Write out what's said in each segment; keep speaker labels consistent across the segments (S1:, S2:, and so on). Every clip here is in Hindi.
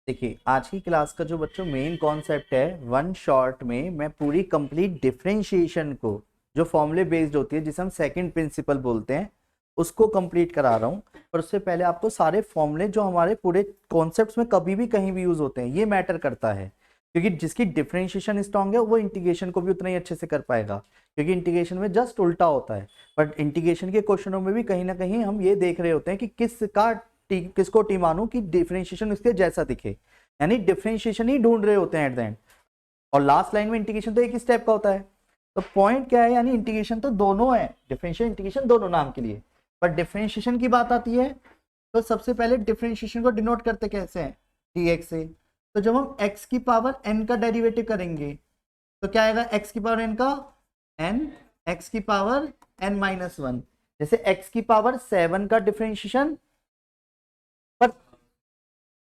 S1: देखिए आज की क्लास का जो बच्चों मेन कॉन्सेप्ट है, वन शॉट में मैं पूरी कंप्लीट डिफरेंशिएशन को जो फॉर्मूले बेस्ड होती है जिसे हम सेकंड प्रिंसिपल बोलते हैं उसको कंप्लीट करा रहा हूँ। पर उससे पहले आपको सारे फॉर्मूले जो हमारे पूरे कॉन्सेप्ट्स में कभी भी कहीं भी यूज होते हैं ये मैटर करता है, क्योंकि जिसकी डिफरेंशिएशन स्ट्रांग है वो इंटीग्रेशन को भी उतना ही अच्छे से कर पाएगा, क्योंकि इंटीग्रेशन में जस्ट उल्टा होता है। बट इंटीग्रेशन के क्वेश्चनों में भी कहीं ना कहीं हम ये देख रहे होते हैं कि किसको टी मानूं कि डिफरेंशिएशन इसके जैसा दिखे, यानी डिफरेंशिएशन ही ढूंढ रहे होते हैं एट द एंड। और लास्ट लाइन में इंटीग्रेशन तो एक ही स्टेप का होता है। तो पॉइंट क्या है, यानी इंटीग्रेशन तो दोनों है, डिफरेंशियल इंटीग्रेशन दोनों नाम के लिए। पर डिफरेंशिएशन की बात आती है तो सबसे पहले डिफरेंशिएशन को डिनोट करते कैसे हैं, dx से। तो जब हम x की पावर n का डेरिवेटिव करेंगे तो क्या आएगा, x की पावर n का n, x की पावर n माइनस 1। जैसे x की पावर 7 का डिफरेंशिएशन। पर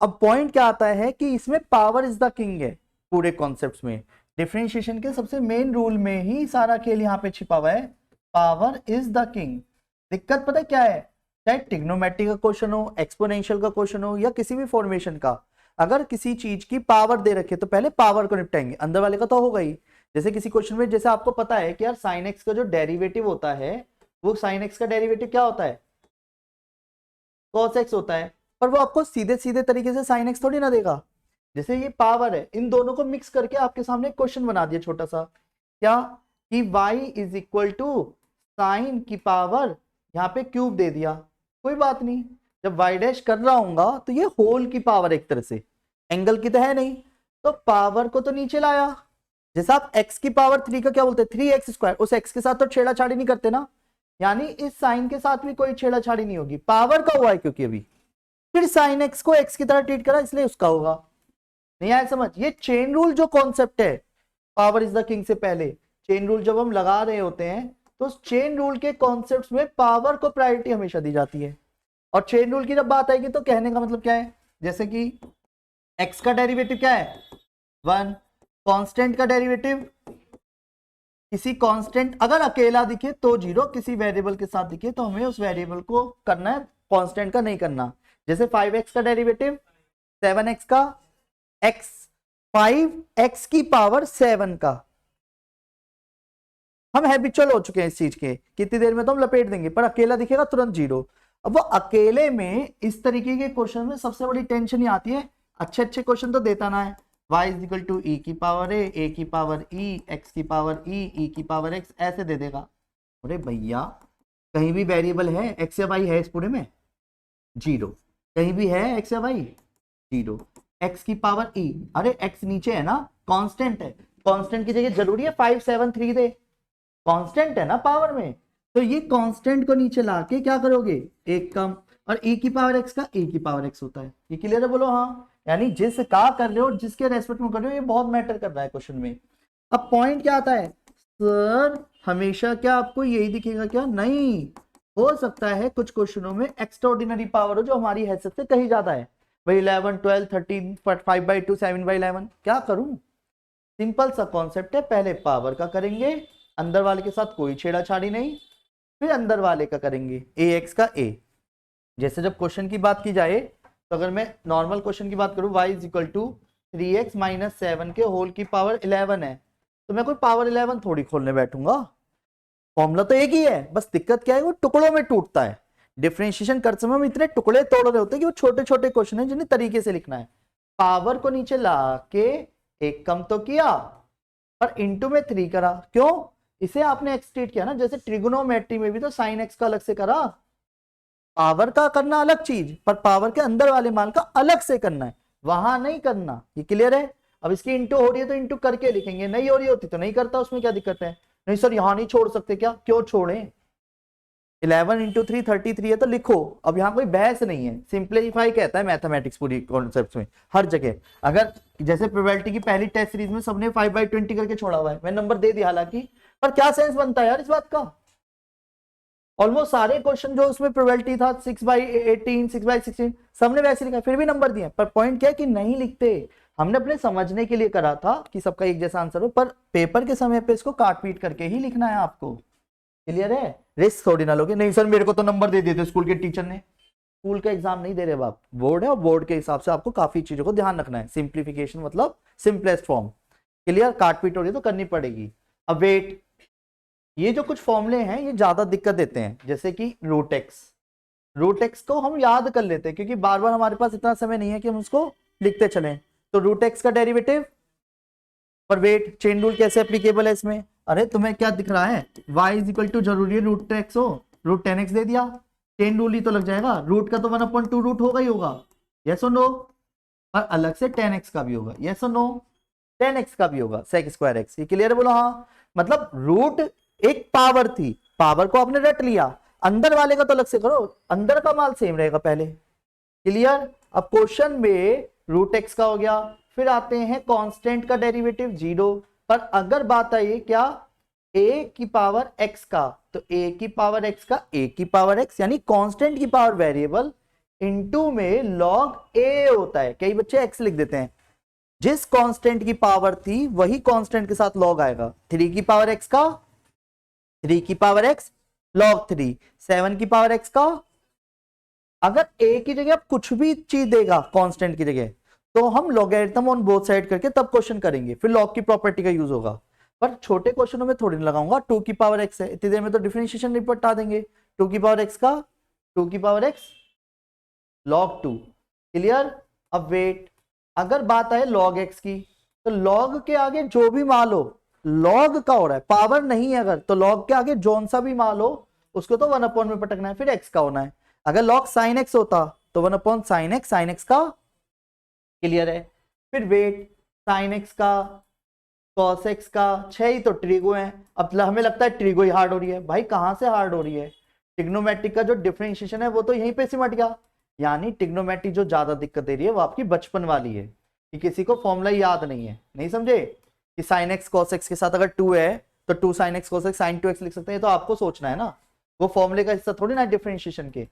S1: अब पॉइंट क्या आता है कि इसमें पावर इज द किंग है। पूरे कॉन्सेप्ट्स में डिफरेंशिएशन के सबसे मेन रूल में ही सारा खेल यहाँ पे छिपा हुआ है, पावर इज द किंग। दिक्कत पता है क्या है, चाहे ट्रिग्नोमेट्री का क्वेश्चन हो, एक्सपोनेंशियल का क्वेश्चन हो या किसी भी फॉर्मेशन का, अगर किसी चीज की पावर दे रखे तो पहले पावर को निपटाएंगे, अंदर वाले का तो होगा ही। जैसे किसी क्वेश्चन में जैसे आपको पता है कि यार साइन एक्स का जो डेरिवेटिव होता है वो साइन एक्स का डेरिवेटिव क्या होता है, कॉस एक्स होता है। पर वो आपको सीधे सीधे तरीके से साइन एक्स थोड़ी ना देगा। जैसे ये पावर है, इन दोनों को मिक्स करके आपके सामने क्वेश्चन बना दिया छोटा सा, क्या कि y is equal to sine की पावर, यहाँ पे क्यूब दे दिया, कोई बात नहीं। जब y डैश कर रहा हूंगा तो ये होल की पावर, एक तरह से एंगल की तो है नहीं, तो पावर को तो नीचे लाया। जैसे आप x की पावर 3 का क्या बोलते हैं, 3x², उस x के साथ तो छेड़ाछाड़ी नहीं करते ना, यानी इस साइन के साथ भी कोई छेड़ाछाड़ी नहीं होगी, पावर का हुआ है क्योंकि अभी। फिर साइन एक्स को एक्स की तरह ट्रीट करा इसलिए उसका होगा। नहीं आया समझ, ये चेन रूल जो कॉन्सेप्ट है पावर इज द किंग से पहले, चेन रूल जब हम लगा रहे होते हैं तो उस चेन रूल के कॉन्सेप्ट्स में पावर को प्रायोरिटी हमेशा दी जाती है। और चेन रूल की जब बात आएगी तो कहने का मतलब क्या है, जैसे कि एक्स का डेरिवेटिव क्या है 1, कांस्टेंट का डेरिवेटिव किसी कांस्टेंट अगर अकेला दिखे तो 0, किसी वेरिएबल के साथ दिखे तो हमें उस वेरिएबल को करना है, कांस्टेंट का नहीं करना। जैसे 5x का डेरिवेटिव 7x का x, 5x की पावर 7 का। हम हैबिचुअल हो चुके हैं इस चीज के, कितनी देर में तो हम लपेट देंगे, पर अकेला दिखेगा तुरंत 0। अब वो अकेले में इस तरीके के क्वेश्चन में सबसे बड़ी टेंशन ही आती है, अच्छे अच्छे क्वेश्चन तो देता ना है, y is equal to e की पावर a की पावर e, x की पावर e की पावर x, ऐसे दे देगा। अरे भैया कहीं भी वेरिएबल है x या y है इस पूरे में 0, कहीं भी है x या y 0, x की पावर e, अरे x नीचे है ना, कांस्टेंट है, कांस्टेंट की जगह जरूरी है 5 7 3 दे, कांस्टेंट है ना पावर में, तो ये कांस्टेंट को नीचे लाके क्या करोगे, एक कम, और e की पावर x का e की पावर x होता है। ये क्लियर है, बोलो हाँ। यानी जिस का कर रहे हो, जिसके रेस्पेक्ट में कर रहे हो, ये बहुत मैटर कर रहा है क्वेश्चन में। अब पॉइंट क्या आता है, सर हमेशा क्या आपको यही दिखेगा क्या, नहीं, हो सकता है कुछ क्वेश्चनों में एक्स्ट्राऑर्डिनरी पावर हो जो हमारी हैसियत से कहीं ज्यादा है, भाई 11 12 13 5/2 7/11, क्या करूं। सिंपल सा कॉन्सेप्ट है, पहले पावर का करेंगे, अंदर वाले के साथ कोई छेड़ाछाड़ी नहीं, फिर अंदर वाले का करेंगे ax का a। जैसे जब क्वेश्चन की बात की जाए तो अगर मैं नॉर्मल क्वेश्चन की बात करूं, y is equal to 3x minus 7 के होल की पावर 11 है, तो मैं कोई पावर 11 थोड़ी खोलने बैठूंगा, फॉर्मूला तो एक ही है, बस दिक्कत क्या है वो टुकड़ों में टूटता है। डिफरेंशिएशन करते समय हम इतने टुकड़े तोड़ रहे होते हैं कि वो छोटे छोटे क्वेश्चन है जिन्हें तरीके से लिखना है। पावर को नीचे ला के एक कम तो किया और इंटू में 3 करा, क्यों, इसे आपने एक्सटेंड किया ना, जैसे ट्रिगोनोमेट्री में भी तो साइन एक्स का अलग से करा, पावर का करना अलग चीज, पर पावर के अंदर वाले मान का अलग से करना है, वहां नहीं करना। ये क्लियर है। अब इसकी इंटू हो रही है तो इंटू करके लिखेंगे, नहीं हो रही होती तो नहीं करता, उसमें क्या दिक्कत है। नहीं सर यहां नहीं छोड़ सकते क्या, क्यों छोड़े, 11 इंटू 3 33 है तो लिखो, अब यहाँ कोई बहस नहीं है, सिंप्लीफाई कहता है मैथमेटिक्स पूरी कॉन्सेप्ट्स में हर जगह। अगर जैसे प्रोबेबिलिटी की पहली टेस्ट सीरीज में सबने 5/20 करके छोड़ा हुआ है, मैंने नंबर दे दिया हालांकि, पर क्या सेंस बनता है यार इस बात का। ऑलमोस्ट सारे क्वेश्चन जो उसमें प्रोबेबिलिटी था 6/18 6/16 सबने वैसे लिखा, फिर भी नंबर दिए। पर पॉइंट क्या है कि नहीं लिखते, हमने अपने समझने के लिए करा था कि सबका एक जैसा आंसर हो, पर पेपर के समय पे इसको काट पीट करके ही लिखना है आपको। क्लियर है, रिस्क थोड़ी ना लोगे, नहीं सर मेरे को तो नंबर दे दिए थे स्कूल के टीचर ने, स्कूल का एग्जाम नहीं दे रहे आप, बोर्ड है और बोर्ड के हिसाब से आपको काफी चीजों को ध्यान रखना है। सिंप्लीफिकेशन मतलब सिंपलेस्ट फॉर्म। क्लियर? काटपीट हो रही है तो करनी पड़ेगी। अब वेट, ये जो कुछ फॉर्मूले हैं ये ज्यादा दिक्कत देते हैं, जैसे कि रूट एक्स। रूट एक्स को हम याद कर लेते हैं क्योंकि बार बार हमारे पास इतना समय नहीं है कि हम उसको लिखते चलें। तो रूट एक्स का डेरिवेटिव, पर वेट चेन रूल कैसे एप्लीकेबल है इसमें? अरे तुम्हें क्या दिख रहा है, y इज इक्वल टू जरूरी है रूट एक्स हो, रूट 10x दे दिया, चेन रूल ही तो लग जाएगा, रूट का तो 1/2 रूट होगा ही होगा, यस और नो? और अलग से 10x का भी होगा, यस और नो? 10x का भी होगा sec स्क्वायर एक्स। ये क्लियर है? बोलो हाँ। मतलब रूट एक पावर थी, पावर को आपने रट लिया, अंदर वाले का तो अलग से करो, अंदर का माल सेम रहेगा पहले। क्लियर? अब क्वेश्चन में रूट एक्स का हो गया, फिर आते हैं कांस्टेंट का डेरिवेटिव 0, पर अगर बात आई क्या a की पावर x का, तो a की पावर x का a की पावर x यानी कांस्टेंट की पावर वेरिएबल इनटू में log a होता है। कई बच्चे x लिख देते हैं, जिस कांस्टेंट की पावर थी वही कांस्टेंट के साथ log आएगा। 3 की पावर x का 3 की पावर x log 3, 7 की पावर x का, अगर a की जगह आप कुछ भी चीज देगा कांस्टेंट की जगह तो हम लॉगरिथम ऑन बोथ साइड करके तब क्वेश्चन करेंगे, फिर लॉग की प्रॉपर्टी का यूज होगा। पर छोटे क्वेश्चनों में थोड़ी नहीं लगाऊंगा, 2 की पावर x है, इतनी देर में तो डिफरेंशिएशन नहीं बता देंगे। 2 की पावर x का 2 की पावर x log 2। क्लियर? अब वेट, अगर बात आए log x की, तो log के आगे जो भी मान लो, log का हो रहा है, पावर नहीं है अगर, तो log के आगे जौन सा भी मान लो उसको तो 1 में पटकना है, फिर x का होना है। अगर log sin x होता तो 1 sin x का। क्लियर है? फिर वेट, sin x का cos x का 6 ही तो ट्रिगो है। अब हमें लगता है ट्रिगो ही हार्ड हो रही है, भाई कहां से हार्ड हो रही है? टिग्नोमेट्रिक का जो डिफरेंशिएशन है वो तो यहीं पे सिमट गया, यानी टिग्नोमेट्रिक जो ज्यादा दिक्कत दे रही है वो आपकी बचपन वाली है कि किसी को फॉर्मूला याद नहीं है। नहीं समझे कि sin x cos x के साथ अगर 2 है तो 2 sin x cos x sin 2x लिख सकते हैं, तो आपको सोचना है ना, वो फॉर्मूले का हिस्सा थोड़ी ना डिफरेंशिएशन के।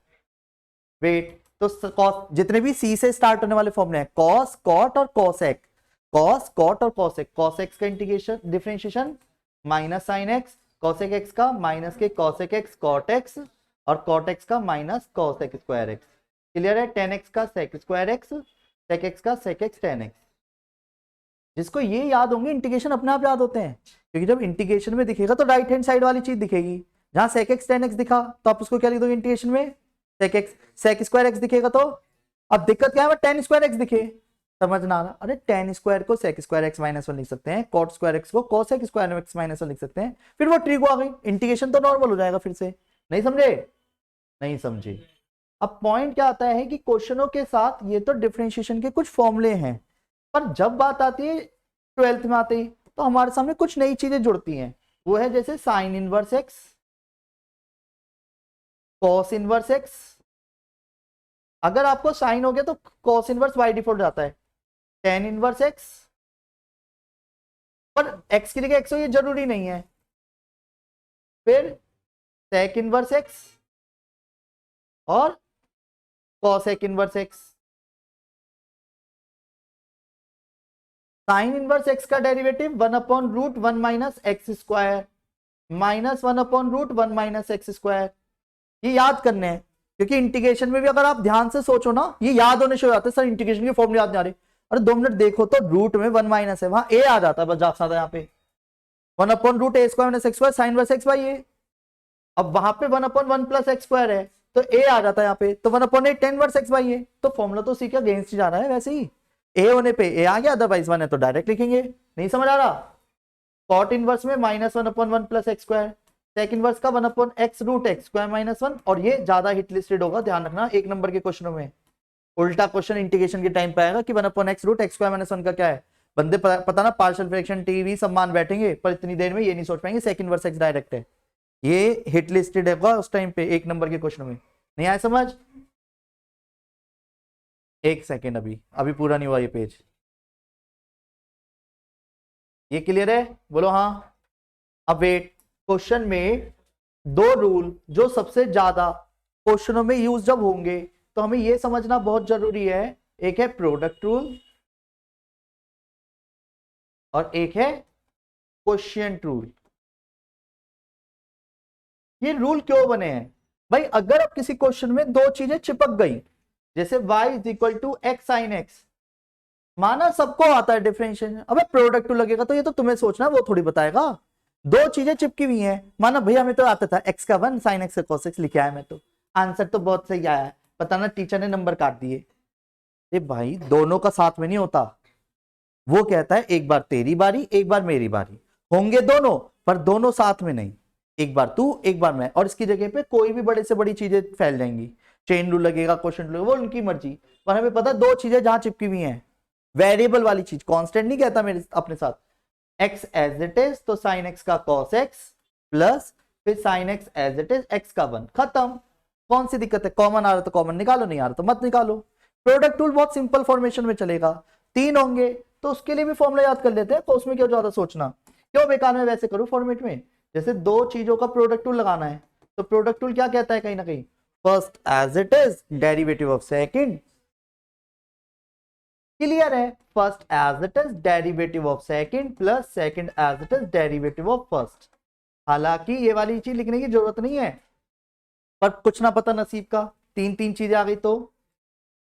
S1: वेट, तो cos, जितने भी c से स्टार्ट होने वाले फॉर्मूले हैं, cos cot और cosec, cos cot और cosec, cosec का integration differentiation minus sin x, cosec x का माइनस के cosec x cot x और cot x का minus cosec square x। Clear है? 10x का sec square x, sec x का sec x 10x। जिसको ये याद होंगे इंटीग्रेशन अपने आप याद होते हैं, क्योंकि जब इंटीग्रेशन में दिखेगा तो राइट हैंड साइड वाली चीज दिखेगी। जहां sec x 10x दिखा तो आप उसको क्या लिख दोगे इंटीग्रेशन में? sec स्क्वायर x दिखेगा तो, अब दिक्कत क्या है, 10 स्क्वायर x दिखे, समझना आ रहा? अरे 10 स्क्वायर को sec स्क्वायर x माइनस 1 लिख सकते हैं, cot स्क्वायर x को cosec स्क्वायर x माइनस 1 लिख सकते हैं, फिर वो ट्रिगो आ गई, इंटीग्रेशन तो नॉर्मल हो जाएगा फिर से। नहीं समझे? नहीं समझे? अब पॉइंट क्या आता है कि क्वेश्चनों के साथ ये तो डिफरेंशिएशन के कुछ फॉर्मूले हैं, पर जब बात आती है 12th में आते ही तो हमारे सामने कुछ नई चीजें जुड़ती हैं। वो है जैसे sign inverse x, cos inverse x. अगर आपको साइन हो गया तो कॉस इनवर्स बाय डिफॉल्ट जाता है, टेन इनवर्स एक्स, पर एक्स की जगह एक्स हो ये जरूरी नहीं है। फिर सेक इनवर्स एक्स और cosec inverse x. Sine inverse x का derivative 1/√1 minus x square minus 1/√1 minus x square. ये याद करने हैं क्योंकि इंटीग्रेशन में भी अगर आप ध्यान से सोचो ना, ये याद होने शुरू हो जाते हैं। सर इंटीग्रेशन के फॉर्मूले याद नहीं आ रहे, अरे 2 मिनट देखो तो, रूट में 1 माइनस है, वहां ए आ जाता है, बस जा सकता है यहाँ पे 1/√a² minus x square sine inverse x by a. अब वहां पे 1/1 प्लस एक्स स्क्वायर है तो ए आ जाता है यहाँ पे, तो 1/8 10 वर्स एक्स बाई ए, तो फॉर्मूला तो उसी के अगेंस्ट जा रहा है। वैसे ही ए होने पे ए आ गया, अदरवाइज 1 है तो डायरेक्ट लिखेंगे। नहीं समझ आ रहा? कॉट इनवर्स में minus 1/1 plus x square, sec inverse का 1/x√x स्क्वायर माइनस 1, और ये ज्यादा हिट लिस्टेड होगा, ध्यान रखना 1 नंबर के क्वेश्चनों में। उल्टा क्वेश्चन इंटीग्रेशन के टाइम पे आएगा कि 1/x√x स्क्वायर माइनस 1 का क्या है। बंदे पता ना पार्शियल फ्रैक्शन टीवी सब मान बैठेंगे, पर इतनी देर में ये नहीं सोच पाएंगे सेक इनवर्स एक्स डायरेक्ट है। ये हिट लिस्टेड होगा उस टाइम पे 1 नंबर के क्वेश्चन में। नहीं आया समझ? एक सेकेंड, अभी अभी पूरा नहीं हुआ ये पेज। ये क्लियर है? बोलो हाँ। अब वेट, क्वेश्चन में 2 रूल जो सबसे ज्यादा क्वेश्चनों में यूज जब होंगे तो हमें यह समझना बहुत जरूरी है। एक है प्रोडक्ट रूल और एक है क्वोशिएंट रूल। ये रूल क्यों बने हैं? भाई अगर अब किसी क्वेश्चन में दो चीजें चिपक गई, जैसे y is equal to x sine x, माना सबको आता है डिफरेंशिएशन, अबे प्रोडक्ट टू लगेगा तो ये तो तुम्हें सोचना, वो थोड़ी बताएगा। दो चीजें चिपकी हुई हैं, माना भैया हमें तो आता था एक्स का वन साइन एक्स का कॉस एक्स लिखे आया मैं तो, आंसर तो बहुत सही आया है, पता ना टीचर ने नंबर काट दिए। ये भाई दोनों का साथ में नहीं होता, वो कहता है एक बार तेरी बारी एक बार मेरी बारी, होंगे दोनों पर दोनों साथ में नहीं, एक बार तू एक बार मैं, और इसकी जगह पे कोई भी बड़े से बड़ी चीजें फैल जाएंगी, चेन रूल लगेगा, क्वेश्चन रूल लगेगा, वो उनकी मर्जी। पर हमें पता दो चीजें जहां चिपकी हुई हैं, वेरिएबल वाली चीज, कांस्टेंट नहीं कहता मेरे अपने साथ, एक्स एज इट इज तो साइन एक्स का कॉस एक्स प्लस फिर sine x as it is x का वन, खत्म। कौन सी दिक्कत है, कॉमन आ रहा तो कॉमन निकालो, नहीं आ रहा तो मत निकालो। प्रोडक्ट टूल बहुत सिंपल फॉर्मेशन में चलेगा, तीन होंगे तो उसके लिए भी फॉर्मूला याद कर लेते हैं, तो उसमें क्यों ज्यादा सोचना, क्यों बेकार में वैसे करूं फॉर्मेट में। जैसे दो चीजों का प्रोडक्ट टूल लगाना है, तो प्रोडक्ट टूल क्या कहता है कहीं ना कहीं, first as it is derivative of second, clear है, first as it is derivative of second plus second as it is derivative of first. हालांकि ये वाली चीज लिखने की जरूरत नहीं है, पर कुछ ना पता नसीब का, तीन तीन चीजें आ गई तो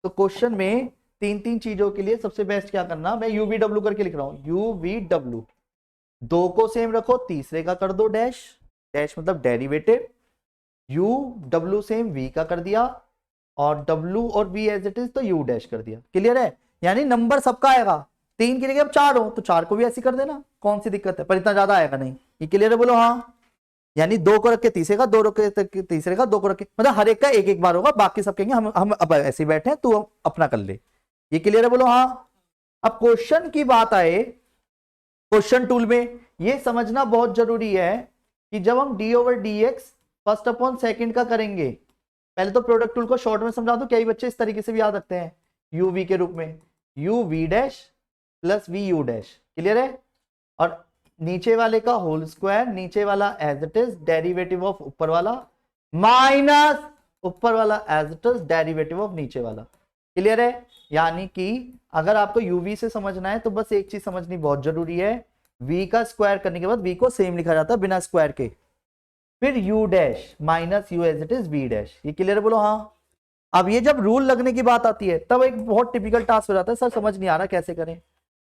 S1: क्वेश्चन में तीन तीन चीजों के लिए सबसे बेस्ट क्या करना, मैं यूवीडब्ल्यू करके लिख रहा हूं, यूवीडब्ल्यू, दो को सेम रखो, तीसरे का कर दो डैश, डैश मतलब डेरिवेटिव, यू डब्ल्यू सेम वी का कर दिया, और डब्ल्यू और वी एज इट इज तो यू डैश कर दिया, क्लियर है। यानी नंबर सबका आएगा, तीन की जगह अब चार हो तो चार को भी ऐसी कर देना, कौन सी दिक्कत है, पर इतना ज्यादा आएगा नहीं, ये क्लियर है, बोलो हाँ। यानी दो को रख के तीसरे का, दो रख के तीसरे का, दो को रख के, मतलब हर एक का एक एक बार होगा, बाकी सब कहेंगे हम अब ऐसे ही बैठे हैं, तू अपना कर ले, ये क्लियर है, बोलो हाँ। अब क्वेश्चन की बात आए, क्वेश्चन टूल में ये समझना बहुत जरूरी है कि जब हम D over d x first upon second का करेंगे, पहले तो प्रोडक्ट टूल को शॉर्ट में समझा दो, कई बच्चे इस तरीके से भी याद रखते हैं, यू वी के रूप में, u v dash plus v u dash, clear है, और नीचे वाले का होल स्क्वायर, नीचे वाला as it is derivative of ऊपर वाला माइनस ऊपर वाला as it is derivative of नीचे वाला, क्लियर है। यानी कि अगर आपको यूवी से समझना है तो बस एक चीज समझनी बहुत जरूरी है, v का स्क्वायर करने के बाद v को सेम लिखा जाता है बिना स्क्वायर के, फिर u dash minus u as it is v dash, ये क्लियर है, बोलो हाँ। अब ये जब रूल लगने की बात आती है तब एक बहुत टिपिकल टास्क हो जाता है, सर समझ नहीं आ रहा कैसे करें,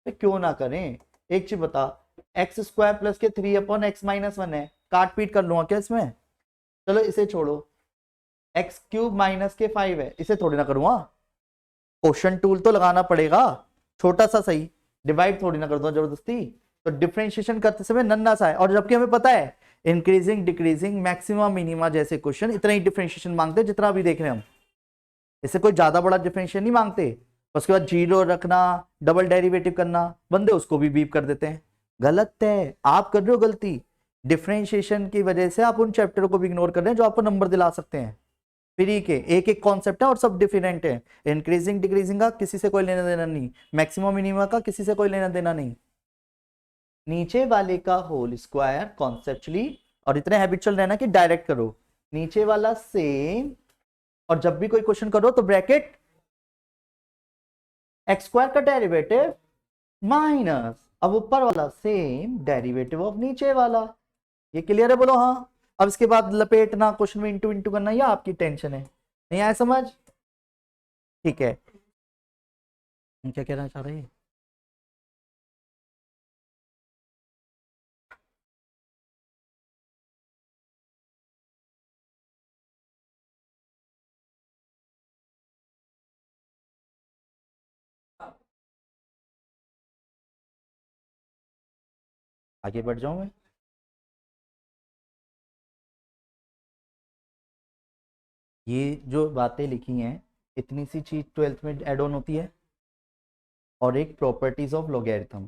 S1: तो क्यों ना करें, एक चीज बता, एक्स स्क्वायर प्लस के 3 अपॉन एक्स माइनस वन है, काट पीट कर लूंगा क्या इसमें, चलो इसे छोड़ो, एक्स क्यूब माइनस के 5 है, इसे थोड़ी ना करूंगा, क्वेश्चन टूल तो लगाना पड़ेगा, छोटा सा सही, डिवाइड थोड़ी ना कर दो जबरदस्ती, तो डिफरेंशिएशन करते समय नन्ना सा है, और जबकि हमें पता है इंक्रीजिंग डिक्रीजिंग मैक्सिमम मिनिमा जैसे क्वेश्चन इतना ही डिफरेंशिएशन मांगते हैं जितना अभी देख रहे हैं हम, इससे कोई ज्यादा बड़ा डिफरेंशिएशन नहीं मांगते, उसके बाद जीरो रखना, डबल डेरिवेटिव करना, बंदे उसको भी बीप कर देते हैं, गलत है, आप कर रहे हो गलती, डिफरेंशिएशन की वजह से आप उन चैप्टरों को भी इग्नोर कर रहे हैं जो आपको नंबर दिला सकते हैं, फ्री के एक एक कॉन्सेप्ट है और सब डिफरेंट है, इंक्रीजिंग डिक्रीजिंग का किसी से कोई लेना देना नहीं, मैक्सिमम मिनिमम का किसी से कोई लेना देना नहीं, नीचे वाले का होल स्क्वायर कॉन्सेप्चुअली, और इतने हैबिचुअल रहना कि डायरेक्ट करो, नीचे वाला सेम, और जब भी कोई क्वेश्चन करो तो ब्रैकेट एक्स स्क्वायर का डेरिवेटिव माइनस अब ऊपर वाला सेम डेरिवेटिव ऑफ नीचे वाला, ये क्लियर है, बोलो हाँ। अब इसके बाद लपेटना, क्वेश्चन में इंटू इंटू करना, या आपकी टेंशन है, नहीं आया समझ, ठीक है, क्या कहना चाह रहे हैं, आगे बढ़ जाऊं मैं, ये जो बातें लिखी हैं इतनी सी चीज 12th में एड ऑन होती है, और एक प्रॉपर्टीज ऑफ लॉगरिथम,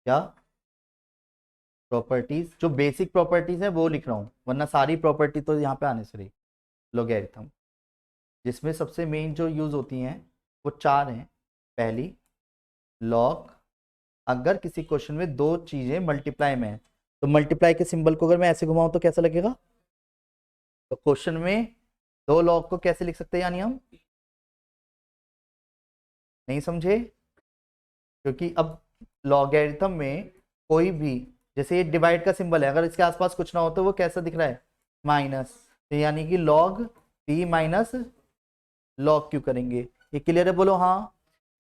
S1: क्या प्रॉपर्टीज, जो बेसिक प्रॉपर्टीज है वो लिख रहा हूँ, वरना सारी प्रॉपर्टी तो यहाँ पे आने से रही, लॉगरिथम, जिसमें सबसे मेन जो यूज होती हैं वो चार हैं, पहली लॉग, अगर किसी क्वेश्चन में दो चीजें मल्टीप्लाई में है तो मल्टीप्लाई के सिंबल को अगर मैं ऐसे घुमाऊं तो कैसा लगेगा, तो क्वेश्चन में दो लॉग को कैसे लिख सकते हैं, यानी हम नहीं समझे, क्योंकि अब लॉगरिथम में कोई भी, जैसे ये डिवाइड का सिंबल है, अगर इसके आसपास कुछ ना हो तो वो कैसा दिख रहा है, माइनस, तो यानी कि log p minus log q करेंगे। ये क्लियर है, बोलो हाँ।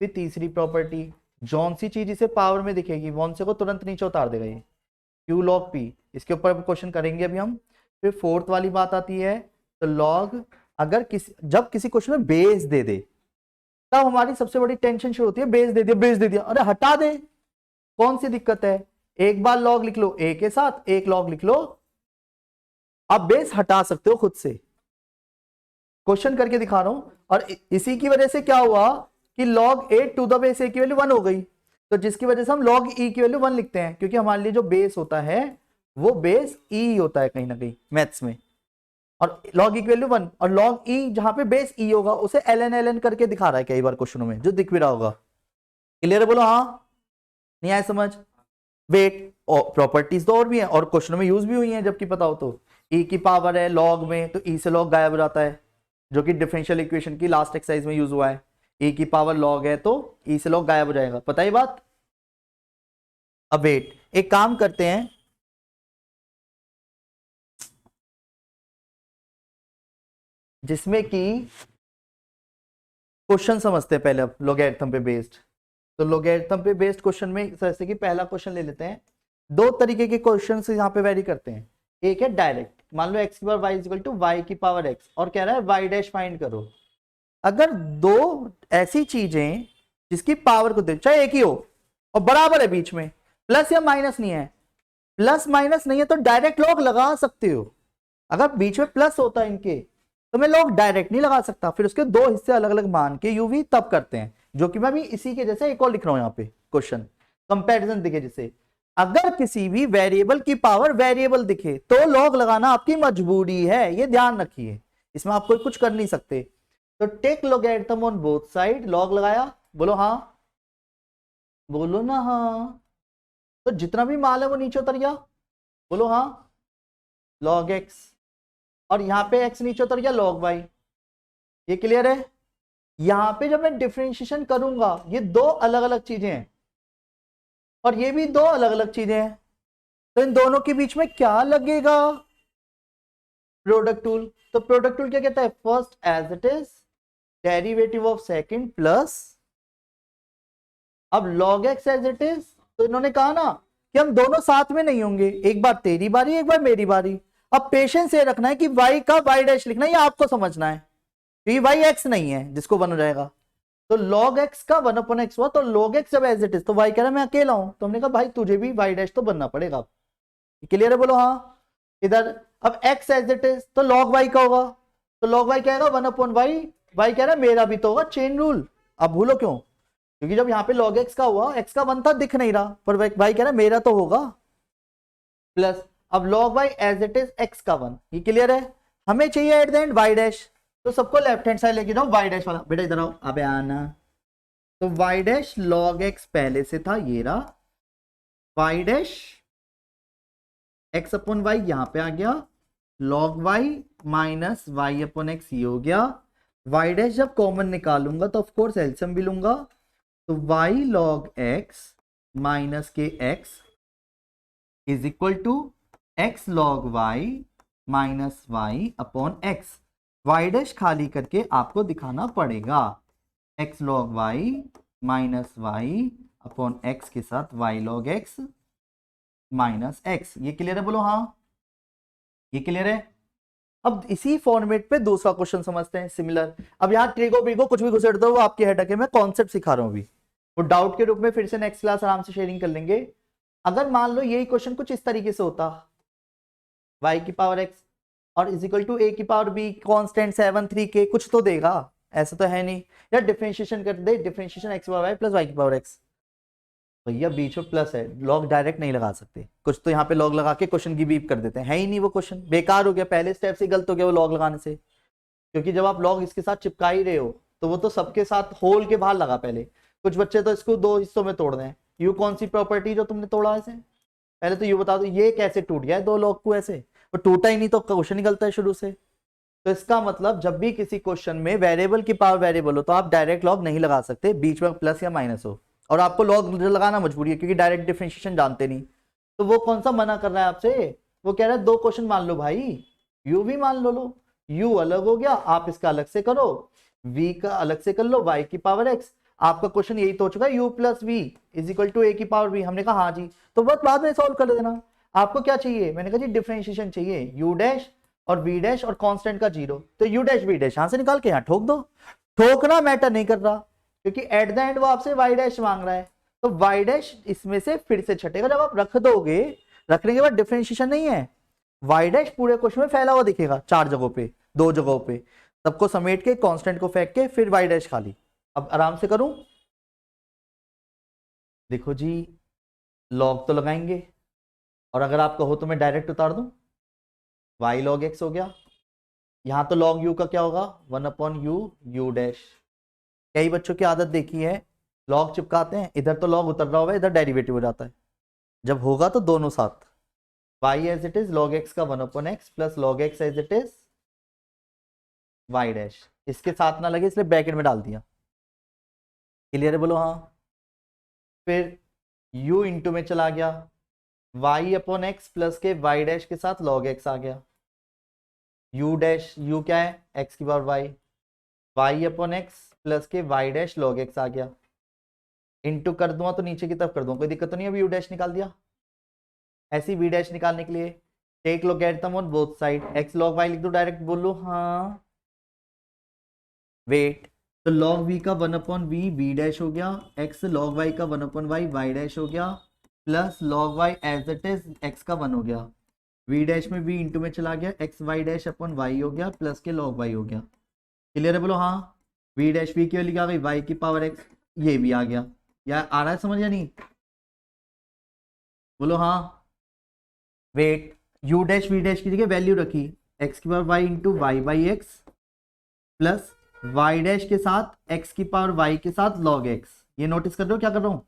S1: फिर तीसरी प्रॉपर्टी, जौन सी चीज इसे पावर में दिखेगी वॉन से को तुरंत नीचे उतार देगा ये, q log p। इसके ऊपर क्वेश्चन करेंगे अभी हम। फिर फोर्थ वाली बात आती है, तो log, अगर जब किसी क्वेश्चन में बेस दे दे तब हमारी सबसे बड़ी टेंशन शुरू होती है, बेस दे दिया, बेस दे दिया, अरे हटा दे, कौन सी दिक्कत है, एक बार लॉग लिख लो a के साथ, एक लॉग लिख लो, आप बेस हटा सकते हो खुद से। क्वेश्चन करके दिखा रहा हूं। और इसी की वजह से क्या हुआ कि log a to the base a की वैल्यू 1 हो गई, तो जिसकी वजह से हम log e की वैल्यू 1 लिखते हैं, क्योंकि हमारे लिए जो बेस होता है वो बेस e होता है कहीं ना कहीं मैथ्स में, और log e की वैल्यू 1, और log e जहां पे बेस e होगा उसे ln करके दिखा रहा है कई बार क्वेश्चनों में, जो दिख भी रहा होगा। क्लियर है, बोलो हाँ। नहीं आया समझ? वेट, और प्रॉपर्टीज तो और भी हैं और क्वेश्चनों में यूज भी हुई हैं, जबकि पता हो तो। e की पावर है log में, तो e से log गायब हो जाता है, जो कि डिफरेंशियल इक्वेशन की लास्ट एक्सरसाइज में यूज हुआ है। e की पावर log है तो e से log गायब हो जाएगा, पता ही बात। अब वेट, एक काम करते हैं, जिसमें कि क्वेश्चन समझते हैं पहले अब लॉगरिथम पे बेस्ड। तो लॉगरिथम पे बेस्ड क्वेश्चन में जैसे कि पहला क्वेश्चन ले लेते हैं। दो तरीके के क्वेश्चन यहाँ पे वेरी करते हैं। एक है डायरेक्ट, मान लो x की power y equal to y की पावर x, और कह रहा है y डैश फाइंड करो। अगर दो ऐसी चीजें जिसकी पावर को दे, चाहे एक ही हो और बराबर है, बीच में प्लस या माइनस नहीं है, प्लस माइनस नहीं है तो डायरेक्ट लॉग लगा सकते हो। अगर बीच में प्लस होता है इनके तो मैं लॉग डायरेक्ट नहीं लगा सकता, फिर उसके दो हिस्से अलग अलग मान के यूवी तब करते हैं, जो कि मैं भी इसी के जैसे एक और लिख रहा हूं यहाँ पे क्वेश्चन कंपैरिजन दिखे, जिसे अगर किसी भी वेरिएबल की पावर वेरिएबल दिखे तो लॉग लगाना आपकी मजबूरी है, ये ध्यान रखिए, इसमें आप कोई कुछ कर नहीं सकते। तो take logarithm on both side, log लगाया, बोलो हाँ, बोलो ना हाँ। तो जितना भी मान है वो नीचे उतर गया, बोलो हाँ, log x, और यहां पे x नीचे उतर गया log y। ये क्लियर है? यहां पे जब मैं डिफरेंशिएशन करूंगा, ये दो अलग अलग चीजें हैं और ये भी दो अलग अलग चीजें हैं, तो इन दोनों के बीच में क्या लगेगा? Product rule. तो प्रोडक्ट टूल क्या कहता है? First as it is, derivative of second plus, अब log x as it is. तो इन्होंने कहा ना कि हम दोनों साथ में नहीं होंगे, एक बार तेरी बारी एक बार मेरी बारी। अब पेशेंस ये रखना है कि y का y डैश लिखना है, ये आपको समझना है, क्योंकि y x नहीं है जिसको 1 हो जाएगा। तो log x का 1 अपॉन x हुआ, तो log x जब एज इट इज, तो y कह रहा है मैं अकेला हूं, तो हमने कहा भाई तुझे भी y डैश तो बनना पड़ेगा। क्लियर है, बोलो हाँ। इधर अब x एज इट इज, तो log y का होगा, तो log y क्या 1 अपॉन y, y कह रहा है मेरा भी तो होगा, चेन रूल। अब भूलो क्यों? क्योंकि जब यहाँ पे log x का हुआ, x का 1 था दिख नहीं रहा, पर y कह रहा है मेरा तो होगा, प्लस अब log y as it is x का 1। ये क्लियर है? हमें चाहिए at the end y dash, तो सबको लेफ्ट हैंड साइड लेके जाओ, y डैश वाला, बेटा इधर आओ, अबे आना। तो y डैश log x पहले से था, ये रहा, y dash x upon y यहां पे आ गया, log y minus y upon x ये हो गया। y डैश जब कॉमन निकालूंगा तो ऑफकोर्स एलसीएम भी लूंगा, तो y log x माइनस के x is equal to x log y minus y upon x। y dash खाली करके आपको दिखाना पड़ेगा, x log y minus y upon x के साथ y log x minus x। ये क्लियर है, बोलो हाँ। ये क्लियर है? अब इसी फॉर्मेट पे दूसरा क्वेश्चन समझते हैं सिमिलर। अब यहाँ ट्रिगो बिगो कुछ भी घुसेड़ दो, वो आपके हेड है, मैं कॉन्सेप्ट सिखा रहा हूँ अभी, वो डाउट के रूप में फिर से नेक्स्ट क्लास आराम से शेयरिंग कर लेंगे। अगर मान लो यही क्वेश्चन कुछ इस तरीके से होता, y की पावर x और इज इक्वल टू a की पावर b कांस्टेंट 7 3 k, कुछ तो देगा, ऐसा तो है नहीं। या डिफरेंशिएशन कर दे, differentiation x power y plus y की पावर x, भैया बीच में प्लस है, लॉग डायरेक्ट नहीं लगा सकते, कुछ तो यहाँ पे लॉग लगा के क्वेश्चन की बीप कर देते हैं, है ही नहीं वो क्वेश्चन, बेकार हो गया, पहले स्टेप से गलत हो गया वो लॉग लगाने से। क्योंकि जब आप लॉग इसके साथ चिपका ही रहे हो तो वो तो सबके साथ होल के बाहर लगा, पहले कुछ बच्चे तो इसको दो हिस्सों में तोड़ दें। यू कौन सी प्रॉपर्टी जो तुमने तोड़ा ऐसे, पहले तो यू बता दो ये कैसे टूट गया है दो लॉग को ऐसे, वो टूटा ही नहीं तो क्वेश्चन निकलता है शुरू से। तो इसका मतलब जब भी किसी क्वेश्चन में वेरिएबल की पावर वेरिएबल हो तो आप डायरेक्ट लॉग नहीं लगा सकते, बीच में प्लस या माइनस हो, और आपको लॉग लगाना मजबूरी है क्योंकि डायरेक्ट डिफरेंशिएशन जानते नहीं। तो वो कौन सा मना कर रहा है आपसे? वो कह रहा है दो क्वेश्चन मान लो भाई, u भी मान लो, u अलग हो गया, आप इसका अलग से करो, v का अलग से कर लो, y की पावर x। आपका क्वेश्चन यही तो हो चुका है, u plus v is equal to a की पावर v। हमने कहा हाँ जी, तो बस बाद में सॉल्व कर देना। आपको क्या चाहिए, मैंने कहा जी डिफरेंशिएशन चाहिए, u डैश और v डैश और कांस्टेंट का जीरो, तो u डैश v डैश यहां से निकाल के यहां ठोक दो। ठोकना मैटर नहीं कर रहा, क्योंकि एट द एंड वो आपसे y डैश मांग रहा है, तो y डैश इसमें से फिर से छटेगा। जब आप रख दोगे, रखने के बाद डिफरेंशिएशन नहीं है, y डैश पूरे क्वेश्चन में फैला हुआ दिखेगा, 4 जगहों पे, 2 जगहों पे, सबको समेट के कांस्टेंट को फेंक के फिर y डैश खाली। अब आराम से करूं, देखो जी लॉग तो लगाएंगे, और अगर आप कहो तो मैं डायरेक्ट उतार दूं, y log x हो गया, यहां तो log u का क्या होगा 1/u u डैश। कई बच्चों की आदत देखी है, लॉग चिपकाते हैं, इधर तो लॉग उतर रहा होगा, इधर डेरिवेटिव हो जाता है, जब होगा तो दोनों साथ, y as it is log x का 1/x plus log x as it is y dash, इसके साथ ना लगे इसलिए ब्रैकेट में डाल दिया। क्लियर है, बोलो हाँ। फिर u इंटू में चला गया, y/x प्लस के y डैश के साथ log x आ गया, u डैश, u क्या है x की पावर y/x प्लस के y डैश log x आ गया, इंटू कर दूंगा तो नीचे की तरफ कर दूंगा, कोई दिक्कत तो नहीं है, अभी u डैश निकाल दिया। ऐसी v डैश निकालने के लिए take logarithm on both side, x log y लिख दो डायरेक्ट, बोलो हाँ। वेट, तो log v का 1/v v डैश हो गया, x log y का 1/y y डैश हो गया, plus log y as it is x का 1 हो गया, v डैश में v इंटू में चला गया, x y डैश अपन y हो गया प्लस के log y हो गया। क्लियर है, बोलो हाँ। v डैश v की वैल्यू आ गई y की पावर x, ये भी आ गया, या आ रहा है समझ या नहीं, बोलो हाँ। Wait, u dash v dash की जगह वैल्यू रखी, x की power y into y by x plus y dash के साथ x की पावर y के साथ log x, ये नोटिस कर रहे हो क्या कर रहा हूं,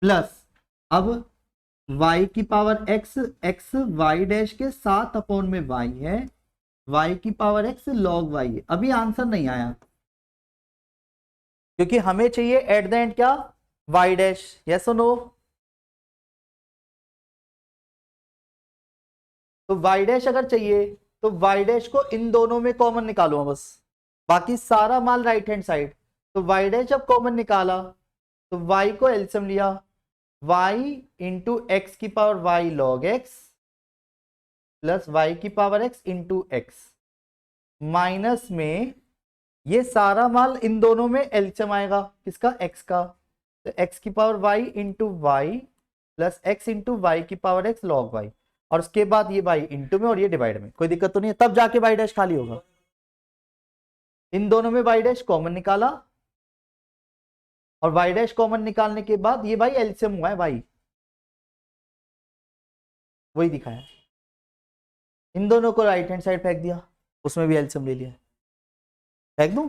S1: प्लस अब y की power x, x y dash के साथ अपॉन में y है, y की पावर x log y है। अभी आंसर नहीं आया, क्योंकि हमें चाहिए एट द एंड क्या y डैश, यस और नो। तो y डैश अगर चाहिए तो y डैश को इन दोनों में कॉमन निकालो बस, बाकी सारा माल राइट हैंड साइड। तो y डैश जब कॉमन निकाला तो y को एलसीएम लिया, y इंटू एक्स की power y log x plus y की power x into x, minus में ये सारा माल इन दोनों में एलसीएम आएगा, किसका x का, तो x की power y into y plus x into y की पावर x log y, और उसके बाद ये y इंटू में और ये डिवाइड में, कोई दिक्कत तो नहीं है, तब जाके y डैश खाली होगा। इन दोनों में y डैश कॉमन निकाला, और y डैश कॉमन निकालने के बाद ये भाई एलसीएम हुआ है y, वही दिखाया, इन दोनों को राइट हैंड साइड फेंक दिया, उसमें भी एलसीएम ले लिया, फेंक दूं।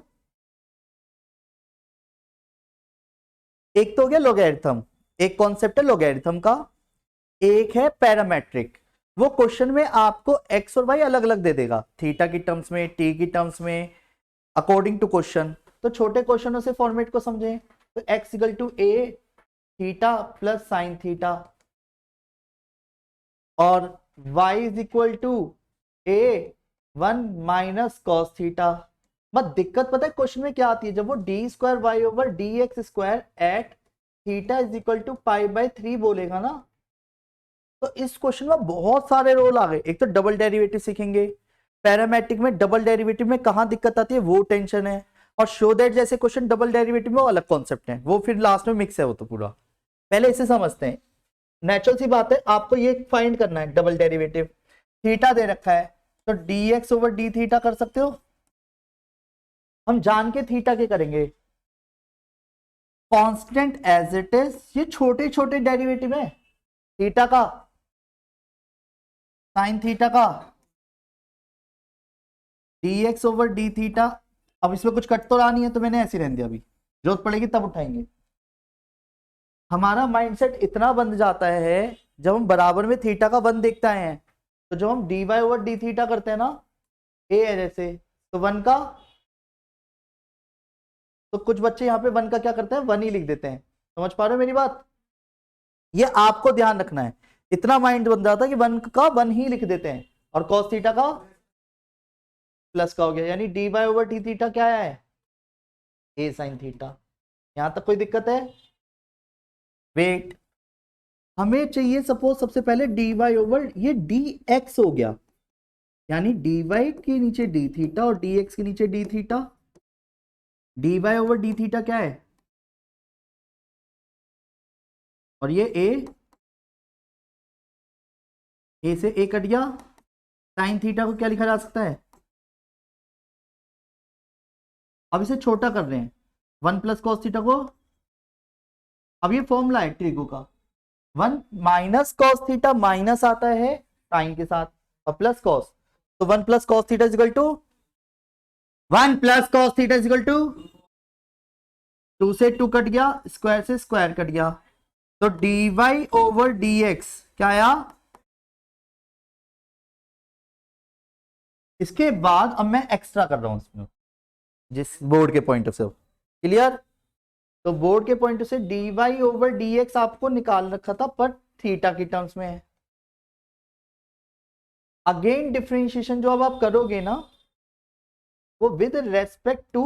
S1: एक तो हो गया लोगैरिथम, एक कॉन्सेप्ट है लोगैरिथम का, एक है पैरामेट्रिक। वो क्वेश्चन में आपको x और y अलग अलग दे देगा, थीटा की टर्म्स में, t की टर्म्स में, अकॉर्डिंग टू क्वेश्चन। तो छोटे क्वेश्चनों से फॉर्मेट को समझें, तो x equal to a theta plus sine theta, और y is equal to a 1 minus cos theta. बस दिक्कत पता है क्वेश्चन में क्या आती है, जब वो d square y over d x square at theta is equal to pi by 3 बोलेगा ना, तो इस क्वेश्चन में बहुत सारे रोल आ गए। एक तो डबल डेरिवेटिव सीखेंगे, पैरामेट्रिक में डबल डेरिवेटिव में कहां दिक्कत आती है वो टेंशन है, और शो दैट जैसे क्वेश्चन डबल डेरिवेटिव में वो अलग कॉन्सेप्ट है, वो फिर लास्ट में मिक्स है वो तो पूरा। पहले इसे समझते हैं, नेचुरल सी बात है, आपको ये फाइंड करना है डबल डेरिवेटिव। थीटा दे रखा है तो D x over d theta कर सकते हो, हम जान के थीटा के करेंगे, कांस्टेंट एज इट इज, ये छोटे छोटे डेरिवेटिव है, थीटा का, साइन थीटा का, D x over d theta. अब इसमें कुछ कट तो रहा नहीं है, तो मैंने ऐसे रहने दिया, अभी जरूरत पड़ेगी तब उठाएंगे। हमारा माइंडसेट इतना बन जाता है जब हम बराबर में थीटा का वन देखता है, तो जब हम d y over d theta करते हैं ना, ए है जैसे, तो वन का, तो कुछ बच्चे यहाँ पे वन का क्या करते हैं, वन ही लिख देते हैं। समझ पा रहे हो मेरी बात, ये आपको ध्यान रखना है, इतना माइंड बन जाता है कि वन का वन ही लिख देते हैं, और cos थीटा का प्लस का हो गया, यानी dy ओवर डी थीटा क्या है, a sin थीटा। यहां तक कोई दिक्कत है? वेट, हमें चाहिए सपोज सबसे पहले dy ओवर ये dx हो गया, यानी dy के नीचे d थीटा और dx के नीचे d theta. dy over d theta क्या है, और ये a से a कट गया। साइन थीटा को क्या लिखा जा सकता है, अब इसे छोटा कर रहे हैं, 1 प्लस कॉस थीटा को, अब ये फॉर्मूला है ट्रिगो का, 1 माइनस कॉस थीटा माइनस आता है साइन के साथ और प्लस कॉस, तो 1 plus cos theta is equal to 1 plus cos theta is equal to 2 से 2 कट गया, स्क्वायर से स्क्वायर कट गया, तो dy ओवर dx क्या आया। इसके बाद अब मैं एक्स्ट्रा कर रहा हूं इसमें, जिस बोर्ड के पॉइंट ऑफ से, क्लियर। तो बोर्ड के पॉइंट से dy ओवर dx आपको निकाल रखा था पर थीटा की टर्म्स में है। अगेन डिफरेंशिएशन जो अब आप करोगे ना वो विद रेस्पेक्ट टू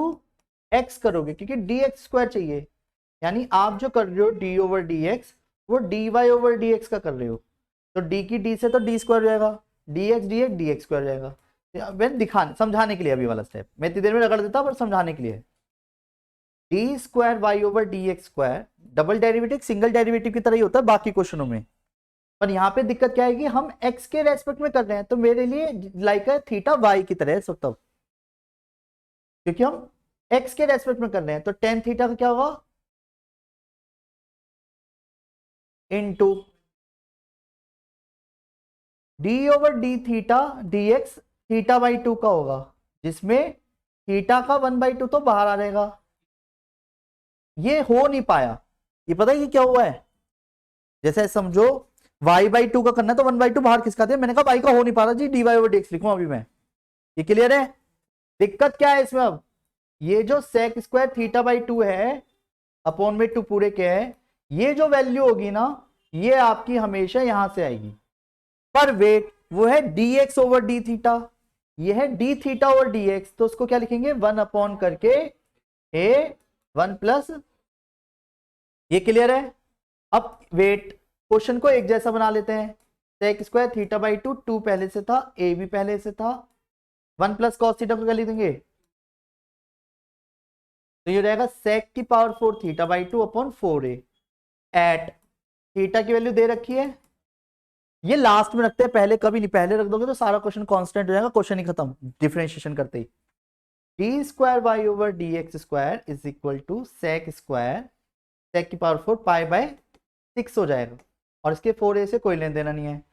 S1: x करोगे, क्योंकि dx स्क्वायर चाहिए, यानी आप जो कर रहे हो d ओवर dx वो dy ओवर dx का कर रहे हो, तो d की d से तो d स्क्वायर हो जाएगा, dx dx dx स्क्वायर हो जाएगा। मैं दिखाने समझाने के लिए अभी वाला स्टेप मैं इतनी देर में रगड़ देता पर समझाने के लिए, d square y over d x square double derivative single derivative की तरह ही होता है बाकी क्वेश्चनों में, पर यहाँ पे दिक्कत क्या है कि हम x के रेस्पेक्ट में कर रहे हैं, तो मेरे लिए लाइक है थीटा y की तरह है सब, तब क्योंकि हम x के रेस्पेक्ट में कर रहे हैं, तो टेन थीटा का क्या होगा into D over d theta D x theta by 2 का होगा, जिसमें थीटा का 1/2 तो बाहर आ जाएगा। ये हो नहीं पाया, ये पता है ये क्या हुआ है, जैसे समझो y/2 का करना है तो 1/2 बाहर किसका थे, मैंने कहा y का हो नहीं पा रहा जी, dy ओवर dx लिखूं अभी मैं, ये क्लियर है। दिक्कत क्या है इसमें, अब ये जो sec स्क्वायर थीटा बाई 2 है अपॉन में 2 पूरे के है, ये जो वैल्यू होगी ना ये आपकी हमेशा यहां से आएगी, पर वेट वो है dx ओवर डी थीटा, ये है डी थीटा ओवर dx, तो उसको क्या लिखेंगे 1 अपॉन करके a 1 प्लस, ये क्लियर है। अब वेट क्वेश्चन को एक जैसा बना लेते हैं, सेक स्क्वायर थीटा बाई 2, 2 पहले से था a भी पहले से था, 1 प्लस कॉस थीटा को क्या लिख देंगे, तो ये रहेगा सेक की power 4 theta by 2 upon 4a at theta की वैल्यू दे रखी है, ये लास्ट में रखते हैं, पहले कभी नहीं, पहले रख दोगे तो सारा क्वेश्चन कांस्टेंट हो जाएगा, क्वेश्चन ही खत्म डिफरेंशिएशन करते ही। D square y over d x square is equal to sec square sec की पावर 4 पाई बाय 6 हो जाएगा, और इसके 4a से कोई लेन देना नहीं है।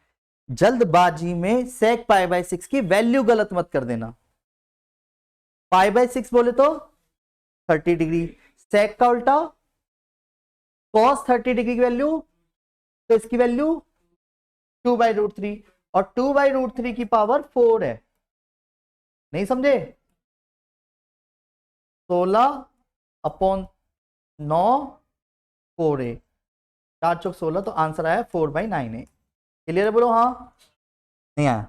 S1: जल्दबाजी में सेक पाई बाय 6 की वैल्यू गलत मत कर देना, पाई बाय 6 बोले तो 30 डिग्री, सेक का उल्टा कॉस 30 डिग्री की वैल्यू, तो इसकी वैल्यू 2/√3, और 2/√3 की पावर 4 है, नहीं समझे, 16 अपॉन 9 4a, 4 चौक 16, तो आंसर आया 4/9a। क्लियर है, बोलो हाँ, नहीं आया,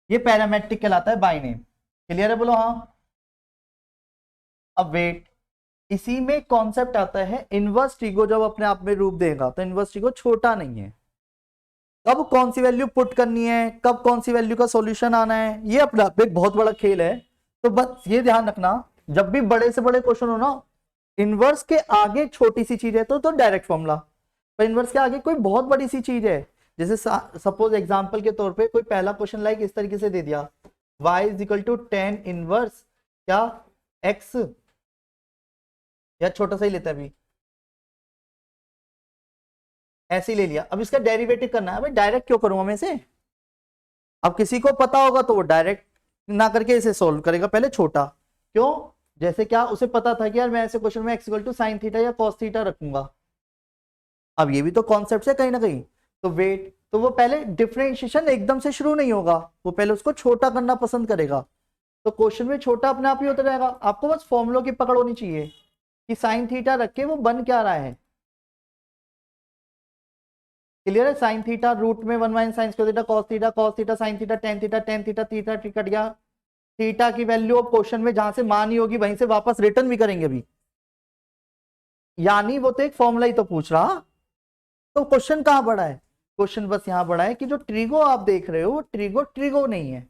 S1: ये पैरामेट्रिक कहलाता है बाय नेम, क्लियर है, बोलो हाँ। अब वेट, इसी में कॉन्सेप्ट आता है इनवर्स ट्रिगो, जब अपने आप में रूप देगा तो इनवर्स ट्रिगो छोटा नहीं है, कब कौन सी वैल्यू पुट करनी है, कब कौन सी वैल्यू का सॉल्यूशन आना है, ये अपना एक बहुत बड़ा खेल है। तो बस ये ध्यान रखना, जब भी बड़े से बड़े क्वेश्चन हो ना, इनवर्स के आगे छोटी सी चीज है तो डायरेक्ट फॉर्मूला, पर इनवर्स के आगे कोई बहुत बड़ी सी चीज है, जैसे सपोज एग्जांपल के तौर पे कोई पहला क्वेश्चन लाइक इस तरीके से दे दिया, y is equal to 10 inverse क्या x, या छोटा सा ही लेता है अभी, ऐसे ही ले लिया, अब इसका डेरिवेटिव करना है, भाई डायरेक्ट क्यों करूंगा मैं इसे, अब किसी को पता होगा तो वो डायरेक्ट ना करके इसे सोल्व करेगा पहले छोटा, क्यों, जैसे क्या उसे पता था कि यार मैं ऐसे क्वेश्चन में x equal to sine theta या कॉस थीटा रखूंगा, अब ये भी तो कॉन्सेप्ट है कहीं ना कहीं, तो वेट, तो वो पहले डिफरेंशिएशन एकदम से शुरू नहीं होगा, वो पहले उसको छोटा करना पसंद करेगा, तो क्वेश्चन में छोटा अपने आप ही होता रहेगा, आपको बस फॉर्मूलों की पकड़ होनी चाहिए कि साइन थीटा रख के वो बन क्या रहा है, क्लियर है? साइन थीटा रूट में 1 minus sine square theta cos theta sine theta tan theta cut गया। थीटा की वैल्यू अब क्वेश्चन में जहां से मान ही होगी वहीं से वापस रिटर्न भी करेंगे अभी, यानी वो तो एक फॉर्मूला ही तो पूछ रहा। तो क्वेश्चन कहां बड़ा है? क्वेश्चन बस यहां बड़ा है कि जो ट्रिगो आप देख रहे हो वो ट्रिगो ट्रिगो नहीं है,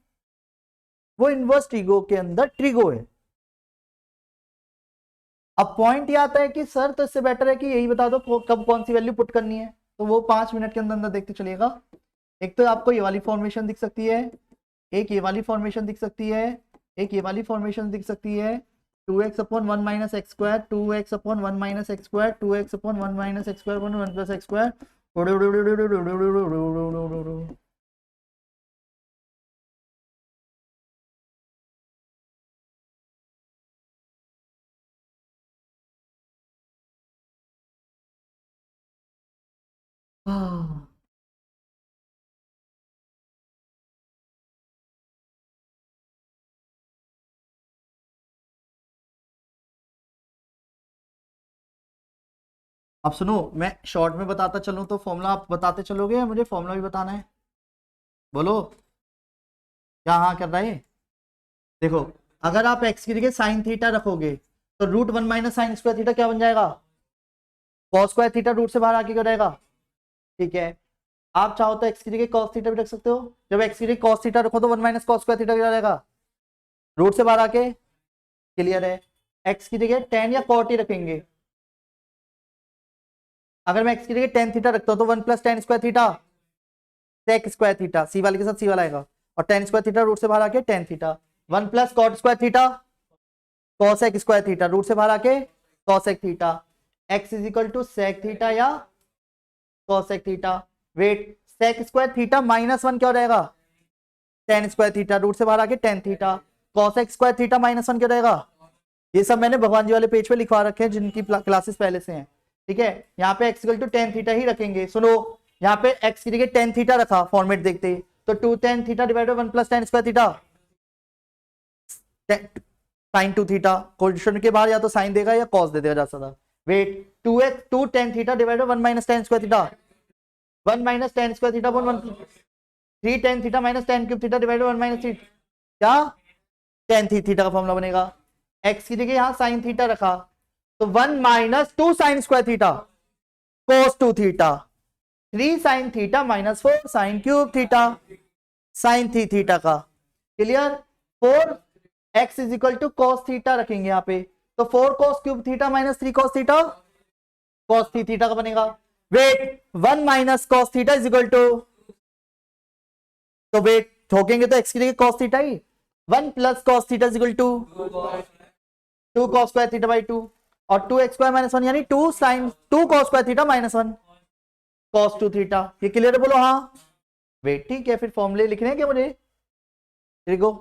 S1: वो इनवर्स ट्रिगो के अंदर ट्रिगो है। अब पॉइंट ये आता है कि सर तो इससे बेटर है कि यही बता दो कब कौन सी वैल्यू पुट करनी है, तो वो 5 मिनट के अंदर अंदर देखते चलिएगा। एक तो आपको ये वाली फॉर्मेशन दिख सकती है, एक ये वाली फॉर्मेशन दिख सकती है, एक ये वाली फॉर्मेशन दिख सकती है। 2x upon 1 minus x square 2x upon 1 minus x square 2x upon 1 minus x square 1 plus x square. अब सुनो, मैं शॉर्ट में बताता चलूं तो फॉर्मूला आप बताते चलोगे या मुझे फॉर्मूला भी बताना है? बोलो क्या हाँ कर रहा है? देखो, अगर आप एक्स की जगह साइन थीटा रखोगे तो root 1 minus sine square theta क्या बन जाएगा? कॉस स्क्वायर थीटा रूट से बाहर आके क्या रहेगा? ठीक है, आप चाहो तो एक्स की जगह कॉस थीटा भी रख सकते हो। जब एक्स की जगह कॉस थीटा रखो तो 1 माइनस कॉस स्क्वायर थीटा क्या रहेगा? रूट से बाहर आके। क्लियर है? एक्स की जगह टेन या कॉट ही रखेंगे। अगर मैं एक्स की जगह टेन थीटा रखता हूं तो 1 plus tan square theta sec square theta, c वाले के साथ सी वाला आएगा, और टेन स्क्वायर थीटा रूट से बाहर आके tan theta. 1 plus cot square theta cosec square theta root से बाहर आके cosec theta. X is equal to sec theta या cosec theta. Wait, sec square theta minus 1 क्या हो रहेगा? टेन स्क्वायर थीटा रूट से बाहर आके tan theta. Cosec square theta minus 1 क्या रहेगा? ये सब मैंने भगवान जी वाले पेज पे लिखवा रखे हैं जिनकी क्लासेस पहले से हैं। ठीक है, यहाँ पे x equal to tan theta ही रखेंगे। सुनो, यहाँ पे एक्स की जगह टेन थीटा रखा, फॉर्मेट देखते तो two tan theta divide by 1 plus tan square theta sine two theta. Question के बाद या तो साइन देगा या कॉस दे देगा जा सकता। Wait, two x two tan theta divide by 1 minus tan square theta 1 minus tan square theta upon 1 3 tan theta minus tan cube theta divide by 1 minus theta क्या टेन थीटा का फॉर्मूला बनेगा। एक्स की जगह यहां साइन थीटा रखा तो 1 minus 2 sine square theta cos 2 theta 3 sine theta minus 4 sine cube theta sine theta का। Clear? 4 x is equal to cos theta रखेंगे यहाँ पे, तो 4 cos cube theta minus 3 cos theta cos theta का बनेगा। Wait, 1 minus cos theta is equal to, तो वेट ठोकेंगे तो एक्स की जगह कॉस थीटा ही 1 plus cos theta is equal to 2 cos square theta by 2 और 2 एक्स स्क्वायर माइनस 1 यानी 2 sine 2 cos square theta minus 1 cos 2 theta. ये क्लियर है? बोलो हाँ। वेट, ठीक है, फिर फॉर्मूले लिखने हैं क्या मुझे? देखो,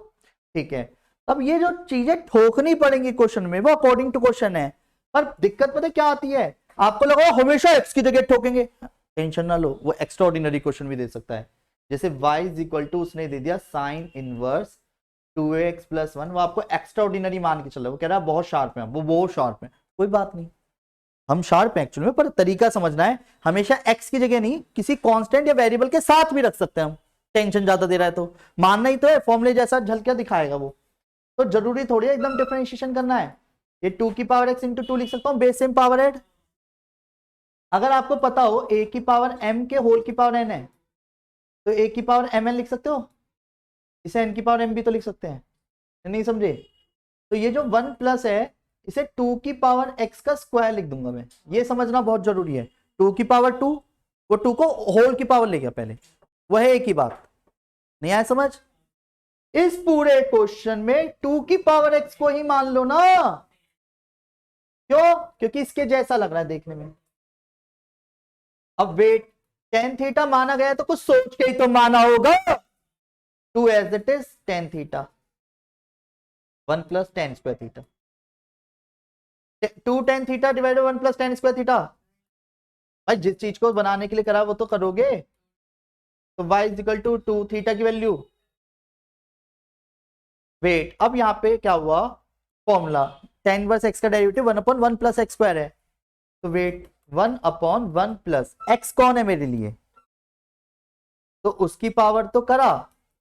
S1: ठीक है। अब ये जो चीजें ठोकनी पड़ेंगी क्वेश्चन में वो अकॉर्डिंग टू क्वेश्चन है, पर दिक्कत पता क्या आती है? आपको लगा हमेशा एक्स की जगह ठोकेंगे, टेंशन ना लो, वो एक्स्ट्राऑर्डिनरी क्वेश्चन भी दे सकता है। जैसे y इज इक्वल टू उसने दे दिया साइन इनवर्स 2x प्लस 1, वो आपको एक्स्ट्राऑर्डिनरी मान के चल रहा है, वो कह रहा है बहुत शार्प है, वो बहुत शार्प है। कोई बात नहीं, हम शार्प है एक्चुअल में, पर तरीका समझना है। हमेशा x की जगह नहीं, किसी कांस्टेंट या वेरिएबल के साथ भी रख सकते हैं हम। टेंशन ज्यादा दे रहा है तो मानना ही तो है, फॉर्मूले जैसा झलकिया दिखाएगा वो, तो जरूरी थोड़ी है एकदम डिफरेंशिएशन करना है। ये 2 की पावर x इंटू 2 लिख सकता हूं, बेस सेम पावर एड। अगर आपको पता हो a की पावर m के होल की पावर n है तो a की पावर mn लिख सकते हो, इसे n की पावर m भी तो लिख सकते हैं, नहीं समझे? तो ये जो 1 प्लस है इसे 2 की पावर x का स्क्वायर लिख दूंगा मैं, ये समझना बहुत जरूरी है। 2 की पावर 2, वो 2 को होल की पावर ले गया पहले, वह है एक ही बात। नहीं आया समझ? इस पूरे क्वेश्चन में 2 की पावर x को ही मान लो ना, क्यों? क्योंकि इसके जैसा लग रहा है देखने में। अब वेट, टेन थीटा माना गया तो कुछ सोच के ही तो माना होगा। 2 as it is tan theta 1 plus tan square theta 2 tan theta divide 1 plus tan square theta. भाई जिस चीज को बनाने के लिए करा वो तो करोगे। तो y is equal to 2 theta की वैल्यू। वेट, अब यहां पे क्या हुआ? फॉर्मूला टेन इनवर्स x का derivative 1 upon 1 plus x square है, तो वेट 1 अपॉन 1 प्लस एक्स कौन है मेरे लिए? तो उसकी पावर तो करा,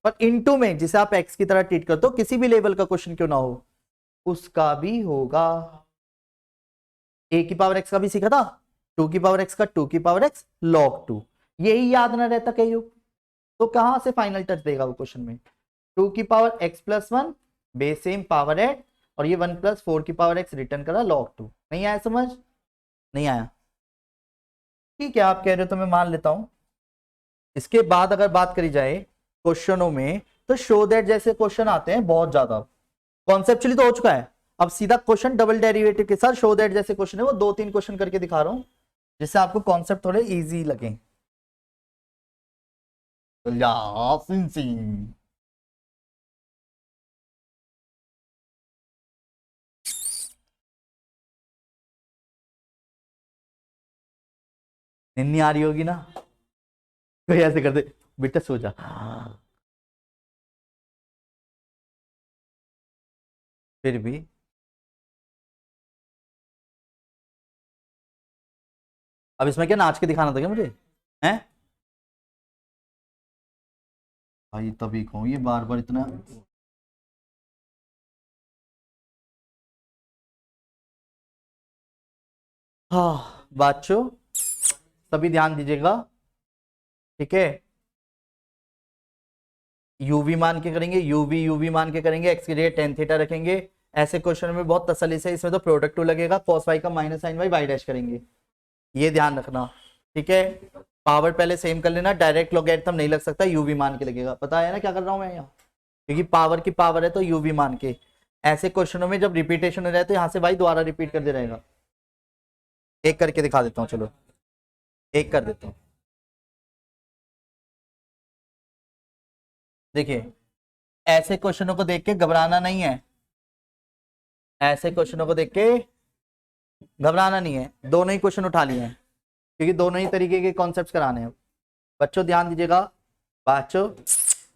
S1: पर इनटू में जिसे आप एक्स की तरह ट्रीट करते हो, किसी भी लेवल का क्वेश्चन क्यों ना हो, उसका भी होगा। ए की पावर एक्स का भी सीखा था, टू की पावर एक्स का टू की पावर एक्स लॉग टू, यही याद ना रहता कहीं, तो कहां से फाइनल टच देगा वो क्वेश्चन में। टू की power x plus one, base same power add, और ये वन प्लस फोर की पावर एक्स रिटर्न करा लॉग टू। नहीं आया समझ? नहीं आया? ठीक है, आप कह रहे हो तो मैं मान लेता हूं। इसके बाद अगर बात करी जाए क्वेश्चनों में, तो शो दैट जैसे क्वेश्चन आते हैं बहुत ज्यादा। कॉन्सेप्चुअली तो हो चुका है, अब सीधा क्वेश्चन डबल डेरिवेटिव के साथ शो दैट जैसे क्वेश्चन है, वो दो तीन क्वेश्चन करके दिखा रहा हूं, जिससे आपको कॉन्सेप्ट थोड़े इजी लगे। यासीन सिंह, निन्नी आ रही होगी ना, कोई ऐसे कर दे, बेटा सो जा। फिर भी अब इसमें क्या नाच के दिखाना था क्या मुझे? हैं भाई, तभी कहूँ ये बार बार इतना। हाँ बच्चों, सभी ध्यान दीजिएगा, ठीक है। यूवी मान के करेंगे, यूवी यूवी मान के करेंगे, एक्स की जगह टेन थीटा रखेंगे। ऐसे क्वेश्चन में बहुत तसल्ली से, इसमें तो प्रोडक्ट टू लगेगा, कॉस वाई का minus sine y y dash करेंगे, ये ध्यान रखना, ठीक है। पावर पहले सेम कर लेना, डायरेक्ट लॉगरिथम नहीं लग सकता, यूवी मान के लगेगा, पता है ना क्या कर रहा हूं मैं यहाँ, क्योंकि पावर की पावर है तो यूवी मान के। ऐसे क्वेश्चनों में जब रिपीटेशन हो जाए तो यहाँ से भाई दोबारा रिपीट कर दे रहेगा। एक करके दिखा देता हूँ, चलो एक कर देता हूँ। देखिए, ऐसे क्वेश्चनों को देख के घबराना नहीं है, ऐसे क्वेश्चनों को देख के घबराना नहीं है, दोनों ही क्वेश्चन उठा लिए हैं, क्योंकि दोनों ही तरीके के कॉन्सेप्ट्स कराने हैं। बच्चों ध्यान दीजिएगा, बच्चों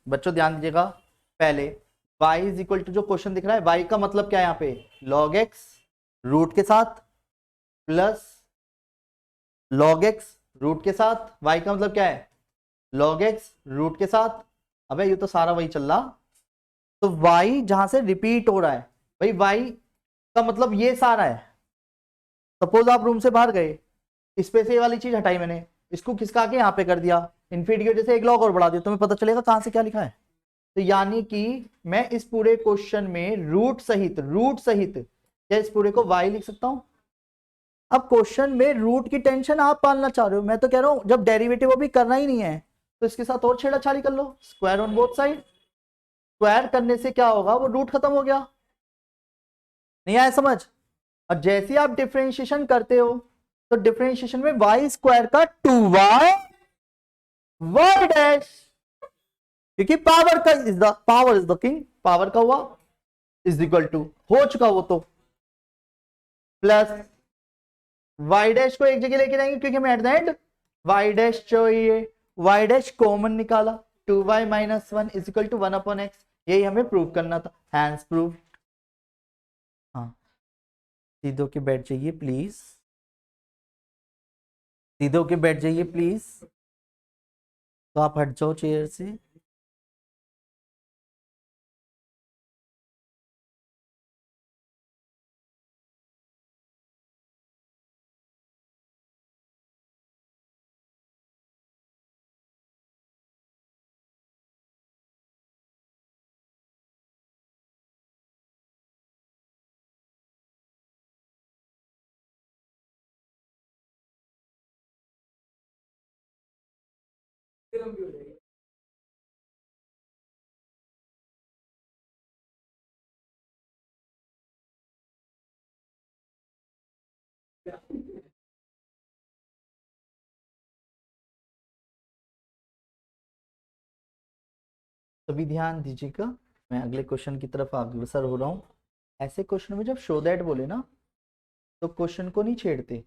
S1: बच्चों ध्यान दीजिएगा। पहले y इज इक्वल टू, जो क्वेश्चन दिख रहा है y का मतलब क्या है यहाँ पे, log x रूट के साथ, प्लस log x रूट के साथ, y का मतलब क्या है, log x रूट के साथ। अबे ये तो सारा वही चल रहा, तो y जहां से रिपीट हो रहा है, भाई y का मतलब ये सारा है। सपोज आप रूम से बाहर गए, इस पे से ये वाली चीज हटाई मैंने, इसको खिसका के यहाँ पे कर दिया, इन्फिनिटी की वजह से एक लॉग और बढ़ा दिया, तुम्हें पता चलेगा कहां से क्या लिखा है। तो यानी कि मैं इस पूरे क्वेश्चन में रूट सहित क्या इस पूरे को y लिख सकता हूं। अब क्वेश्चन में रूट की टेंशन आप पालना चाह रहे हो, मैं तो कह रहा हूं जब डेरिवेटिव अभी करना ही नहीं है, तो इसके साथ और छेड़ाछाड़ी कर लो, square on both side. Square करने से क्या होगा, वो रूट खत्म हो गया। नहीं आया समझ? और जैसे ही आप डिफरेंशिएशन करते हो, तो डिफरेंशिएशन में वाई स्क्वायर का 2y वाई डैश, क्योंकि पावर का is the power is the king, power का हुआ इज इक्वल टू, हो चुका वो तो, प्लस वाई डैश को एक जगह लेके जाएंगे क्योंकि हमें at the end y dash चाहिए, वाई डैश कॉमन निकाला, 2y minus one is equal to one upon x, यही हमें प्रूव करना था, हैंस प्रूव। हाँ, सीधो के बैठ जाइए प्लीज, सीधो के बैठ जाइए प्लीज, तो आप हट जाओ चेयर से। तभी ध्यान दीजिएगा, मैं अगले क्वेश्चन की तरफ अग्रसर हो रहा हूँ। ऐसे क्वेश्चन में जब शो दैट बोले ना, तो क्वेश्चन को नहीं छेड़ते,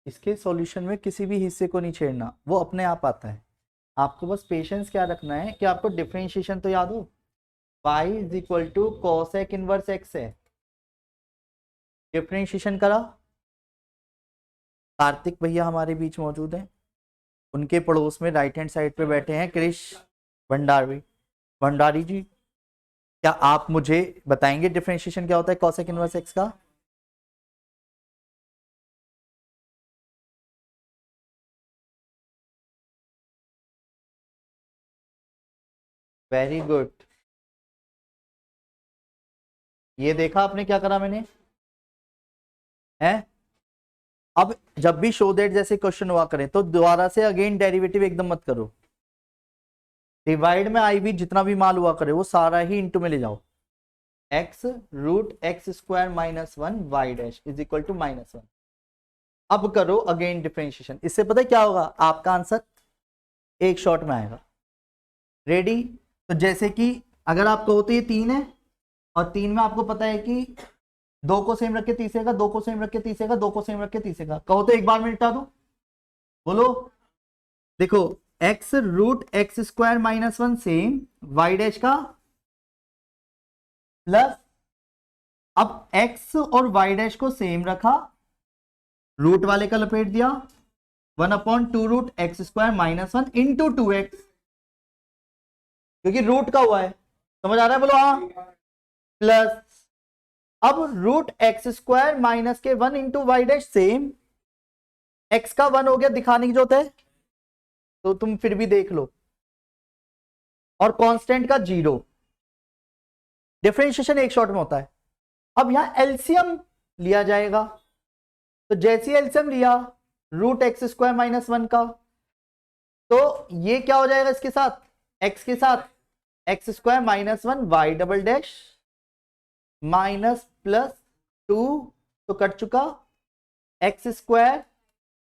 S1: इसके सॉल्यूशन में किसी भी हिस्से को नहीं छेड़ना, वो अपने आप आता है। आपको बस पेशेंस क्या रखना है कि आपको डिफरेंशिएशन तो याद हो, y is equal to cosec inverse x है, डिफरेंशिएशन करा, कार्तिक भैया हमारे बीच मौजूद हैं, उनके पड़ोस में राइट हैंड साइड पे बैठे हैं क्रिश भंडारी भंडारी जी। क्या आप मुझे बताएंगे डिफरेंशिएशन क्या होता है कॉसेक इनवर्स एक्स का? Very good. ये देखा आपने क्या करा मैंने है? अब जब भी शो दैट जैसे क्वेश्चन हुआ करें तो दोबारा से अगेन डेरिवेटिव एकदम मत करो। डिवाइड में आई भी जितना भी माल हुआ करे वो सारा ही इंटू में ले जाओ। X root x square minus one y dash is equal to minus one. अब करो अगेन डिफरेंशिएशन, इससे पता है क्या होगा, आपका आंसर एक शॉट में आएगा। रेडी? तो जैसे कि अगर आप कहो तो ये 3 है, और 3 में आपको पता है कि 2 को सेम रख के तीसरे का, 2 को सेम रख के तीसरे का, 2 को सेम रख के तीसरे का, कहो तो एक बार में निपटा दो। बोलो। देखो x root x square minus one same y dash का प्लस, अब एक्स और वाई डैश को सेम रखा, रूट वाले का लपेट दिया, 1/2 root x square minus one into 2x, क्योंकि रूट का हुआ है। समझ आ रहा है? बोलो हाँ। प्लस अब रूट एक्स स्क्वायर माइनस के 1 into y dash same, x का 1 हो गया दिखाने की जरूरत है तो तुम फिर भी देख लो, और कांस्टेंट का 0। डिफरेंशिएशन एक शॉट में होता है। अब यहां एलसीएम लिया जाएगा, तो जैसे एलसीएम लिया root x square minus one का, तो ये क्या हो जाएगा इसके साथ, एक्स के साथ x square minus one y double dash minus plus 2, तो कट चुका, x square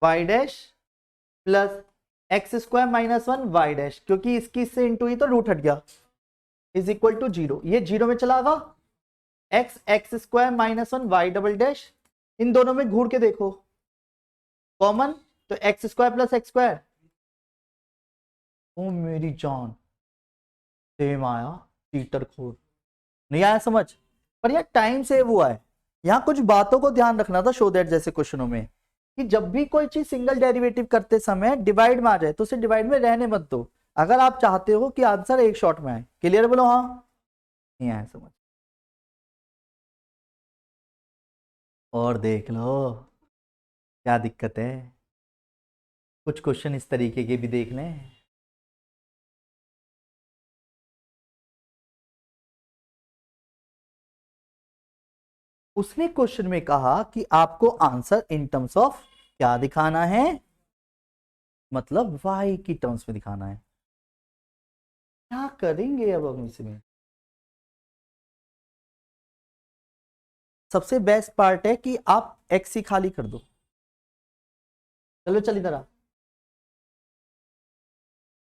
S1: y dash plus x square minus one y dash, क्योंकि इसकी इससे इंटू ही तो रूट हट गया, इज इक्वल टू 0। ये 0 में चला गया, x x square minus one y double dash, इन दोनों में घूर के देखो कॉमन, तो x square plus x square, ओ मेरी जान सेम आया, चीटर खोर। नहीं आया समझ? पर यार टाइम सेव हुआ है। यहां कुछ बातों को ध्यान रखना था शो दैट जैसे क्वेश्चनों में, कि जब भी कोई चीज सिंगल डेरिवेटिव करते समय डिवाइड में आ जाए तो उसे डिवाइड में रहने मत दो, अगर आप चाहते हो कि आंसर एक शॉट में आए। क्लियर? बोलो हाँ। नहीं आया समझ? और देख लो क्या दिक्कत है, कुछ क्वेश्चन इस तरीके के भी देख लें। उसने क्वेश्चन में कहा कि आपको आंसर इन टर्म्स ऑफ क्या दिखाना है, मतलब y की टर्म्स में दिखाना है। क्या करेंगे अब हम इसमें? सबसे बेस्ट पार्ट है कि आप x ही खाली कर दो। चलो चल इधर आ,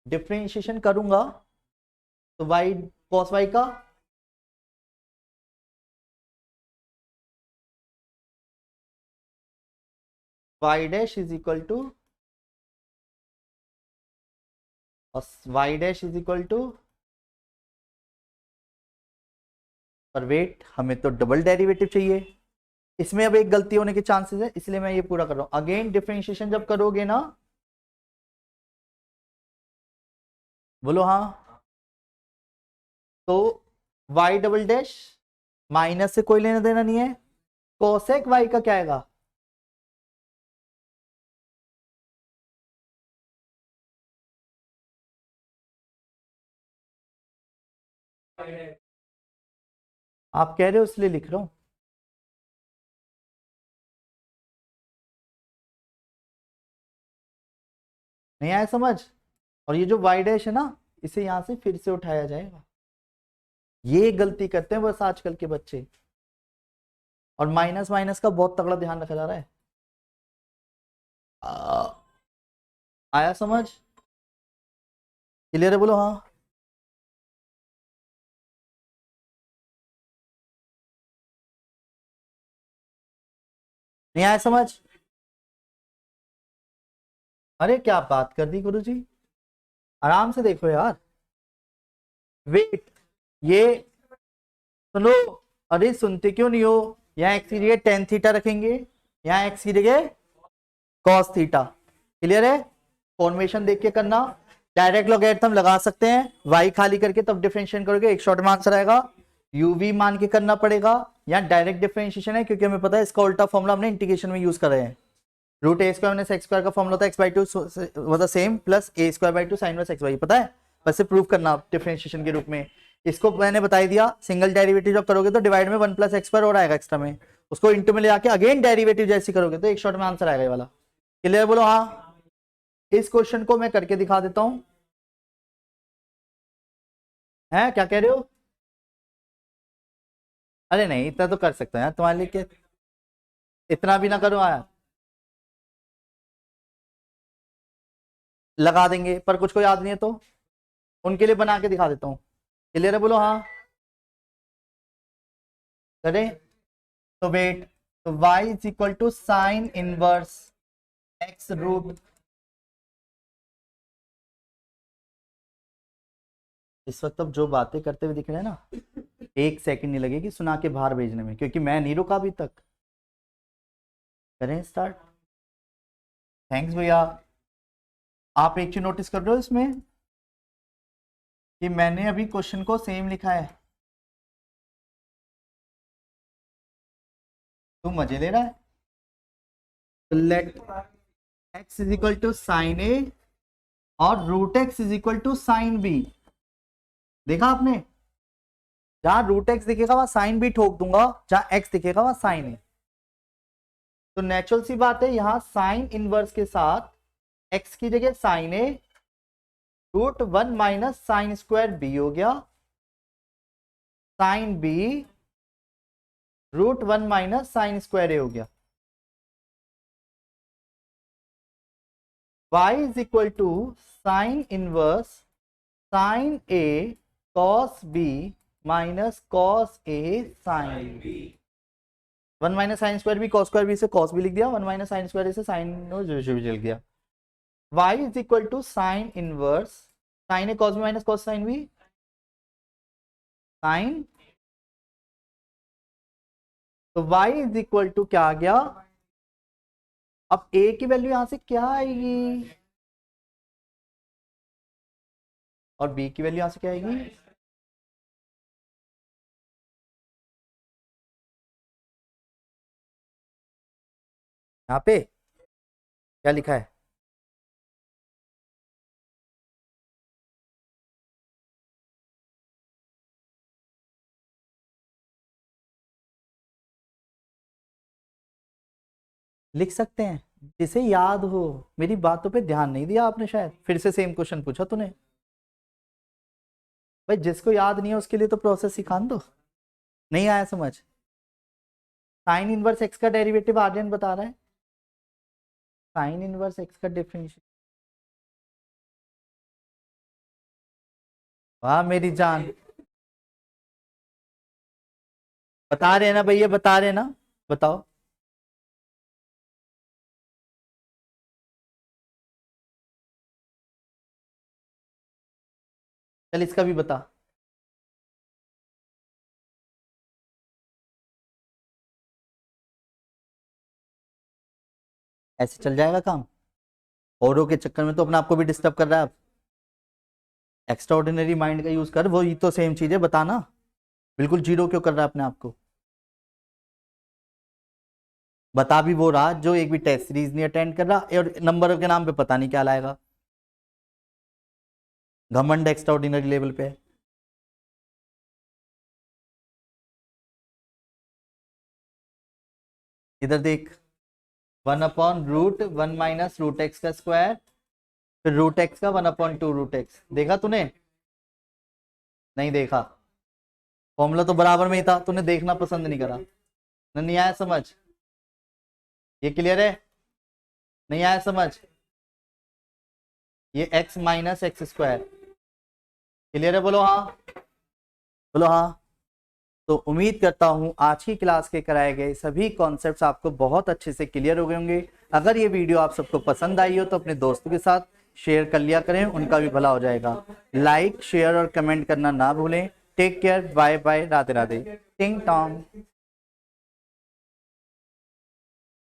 S1: डिफरेंशिएशन करूंगा तो y cos y का y dash is equal to y dash is equal to, पर वेट हमें तो डबल डेरिवेटिव चाहिए, इसमें अब एक गलती होने के चांसेस है, इसलिए मैं ये पूरा कर रहा हूं। अगेन डिफरेंशिएशन जब करोगे ना, बोलो हाँ, तो y डबल डैश माइनस से कोई लेना देना नहीं है, कोसेक y का क्या आएगा, आप कह रहे हो इसलिए लिख रहा हूं। नहीं आया समझ? और ये जो y डैश है ना, इसे यहां से फिर से उठाया जाएगा। ये गलती करते हैं बस आजकल के बच्चे, और माइनस माइनस का बहुत तगड़ा ध्यान रखा जा रहा है। आया समझ? क्लियर है? बोलो हाँ। नहीं आया समझ? अरे क्या बात कर दी गुरुजी, आराम से देखो यार। वेट, ये सुनो, अरे सुनते क्यों नहीं हो? यहाँ एक्स की जगह टेन थीटा रखेंगे, यहाँ एक्स की जगह कॉस थीटा। क्लियर है? फॉर्मेशन देख के करना। डायरेक्ट लॉगरिथम लगा सकते हैं, y खाली करके तब डिफरेंशिएट करोगे, एक शॉर्ट में आंसर आएगा। uv मान के करना पड़ेगा, या डायरेक्ट डिफरेंशिएशन है क्योंकि हमें पता है इसका उल्टा फॉर्मूला हमने इंटीग्रेशन में यूज कर रहे हैं। Root a square minus x square का फॉर्मूला था x बाई टू मतलब same plus a square by two sine inverse x y, पता है? बस से प्रूव करना डिफरेंशिएशन के रूप में। इसको मैंने बता दिया, सिंगल डेरिवेटिव जब करोगे तो डिवाइड में 1 प्लस एक्स स्क्वायर और आएगा एक्स्ट्रा में, उसको इंटू में ले आके अगेन डेरिवेटिव जैसी करोगे तो एक शॉर्ट में आंसर आएगा ये वाला। क्लियर? बोलो हाँ। इस क्वेश्चन को मैं करके दिखा देता हूं। है क्या कह रहे हो? अरे नहीं, इतना तो कर सकते हैं यार तुम्हारे लिए, क्या इतना भी ना करो यार, लगा देंगे पर कुछ को याद नहीं है तो उनके लिए बना के दिखा देता हूँ। क्लियर है? बोलो हाँ। करें तो वेट, तो y is equal to sine inverse x root, इस वक्त अब जो बातें करते हुए दिख रहे हैं ना, 1 सेकंड नहीं लगेगी सुना के बाहर भेजने में, क्योंकि मैं नहीं रुका अभी तक। करें स्टार्ट। थैंक्स भैया। आप एक चीज नोटिस कर रहे हो इसमें कि मैंने अभी क्वेश्चन को सेम लिखा है, तू मजे ले रहा है। Let x is equal to sine a और root x is equal to sine b. देखा आपने? जहां रूट x दिखेगा वहां साइन बी ठोक दूंगा, जहां x दिखेगा वहां साइन ए। तो नेचुरल सी बात है, यहां साइन इनवर्स के साथ x की जगह sine a, root 1 minus sine square b हो गया, sine b root 1 minus sine square a हो गया। y is equal to sine inverse sine a cos b minus cos a sine b. 1 minus sine square b, cos square b से कॉस बी लिख दिया, 1 माइनस साइन स्क्वायर ए से साइन लिख दिया। y is equal to sine inverse sine a cos b minus cos sine b, sine, तो y इज इक्वल टू क्या आ गया? अब a की वैल्यू यहां से क्या आएगी और b की वैल्यू यहां से क्या आएगी? यहां पे क्या लिखा है? लिख सकते हैं जिसे याद हो। मेरी बातों पे ध्यान नहीं दिया आपने, शायद फिर से सेम क्वेश्चन पूछा तूने। भाई जिसको याद नहीं है उसके लिए तो प्रोसेस सिखा दो। नहीं आया समझ? साइन इनवर्स एक्स का डेरिवेटिव आर्यन बता रहा है, साइन इनवर्स एक्स का डिफरेंशियल। वाह मेरी जान, बता रहे ना भैया, बता रहे ना, बताओ। चल इसका भी बता। ऐसे चल जाएगा काम? औरों के चक्कर में तो अपने आपको भी डिस्टर्ब कर रहा है। एक्स्ट्रा ऑर्डिनरी माइंड का यूज कर, वो ये तो सेम चीज है, बताना। बिल्कुल जीरो क्यों कर रहा है अपने आप को? बता भी वो रहा जो एक भी टेस्ट सीरीज नहीं अटेंड कर रहा और नंबर के नाम पे पता नहीं क्या लाएगा। घमंड एक्स्ट्रा ऑर्डिनरी लेवल पे है। इधर देख, 1 upon root 1 minus root x का स्क्वायर, फिर रूट एक्स का 1 अपॉन 2 रूट एक्स। देखा तूने? नहीं देखा? फॉर्मूला तो बराबर में ही था, तूने देखना पसंद नहीं करा। नहीं आया समझ? ये क्लियर है? नहीं आया समझ? ये x minus x square clear है? बोलो हाँ, बोलो हाँ। तो उम्मीद करता हूं आज की क्लास के कराए गए सभी कॉन्सेप्ट्स आपको बहुत अच्छे से क्लियर हो गए होंगे। अगर ये वीडियो आप सबको पसंद आई हो तो अपने दोस्तों के साथ शेयर कर लिया करें, उनका भी भला हो जाएगा। लाइक शेयर और कमेंट करना ना भूलें। Take care, bye bye, Radhe Radhe, टिंग टॉन्ग।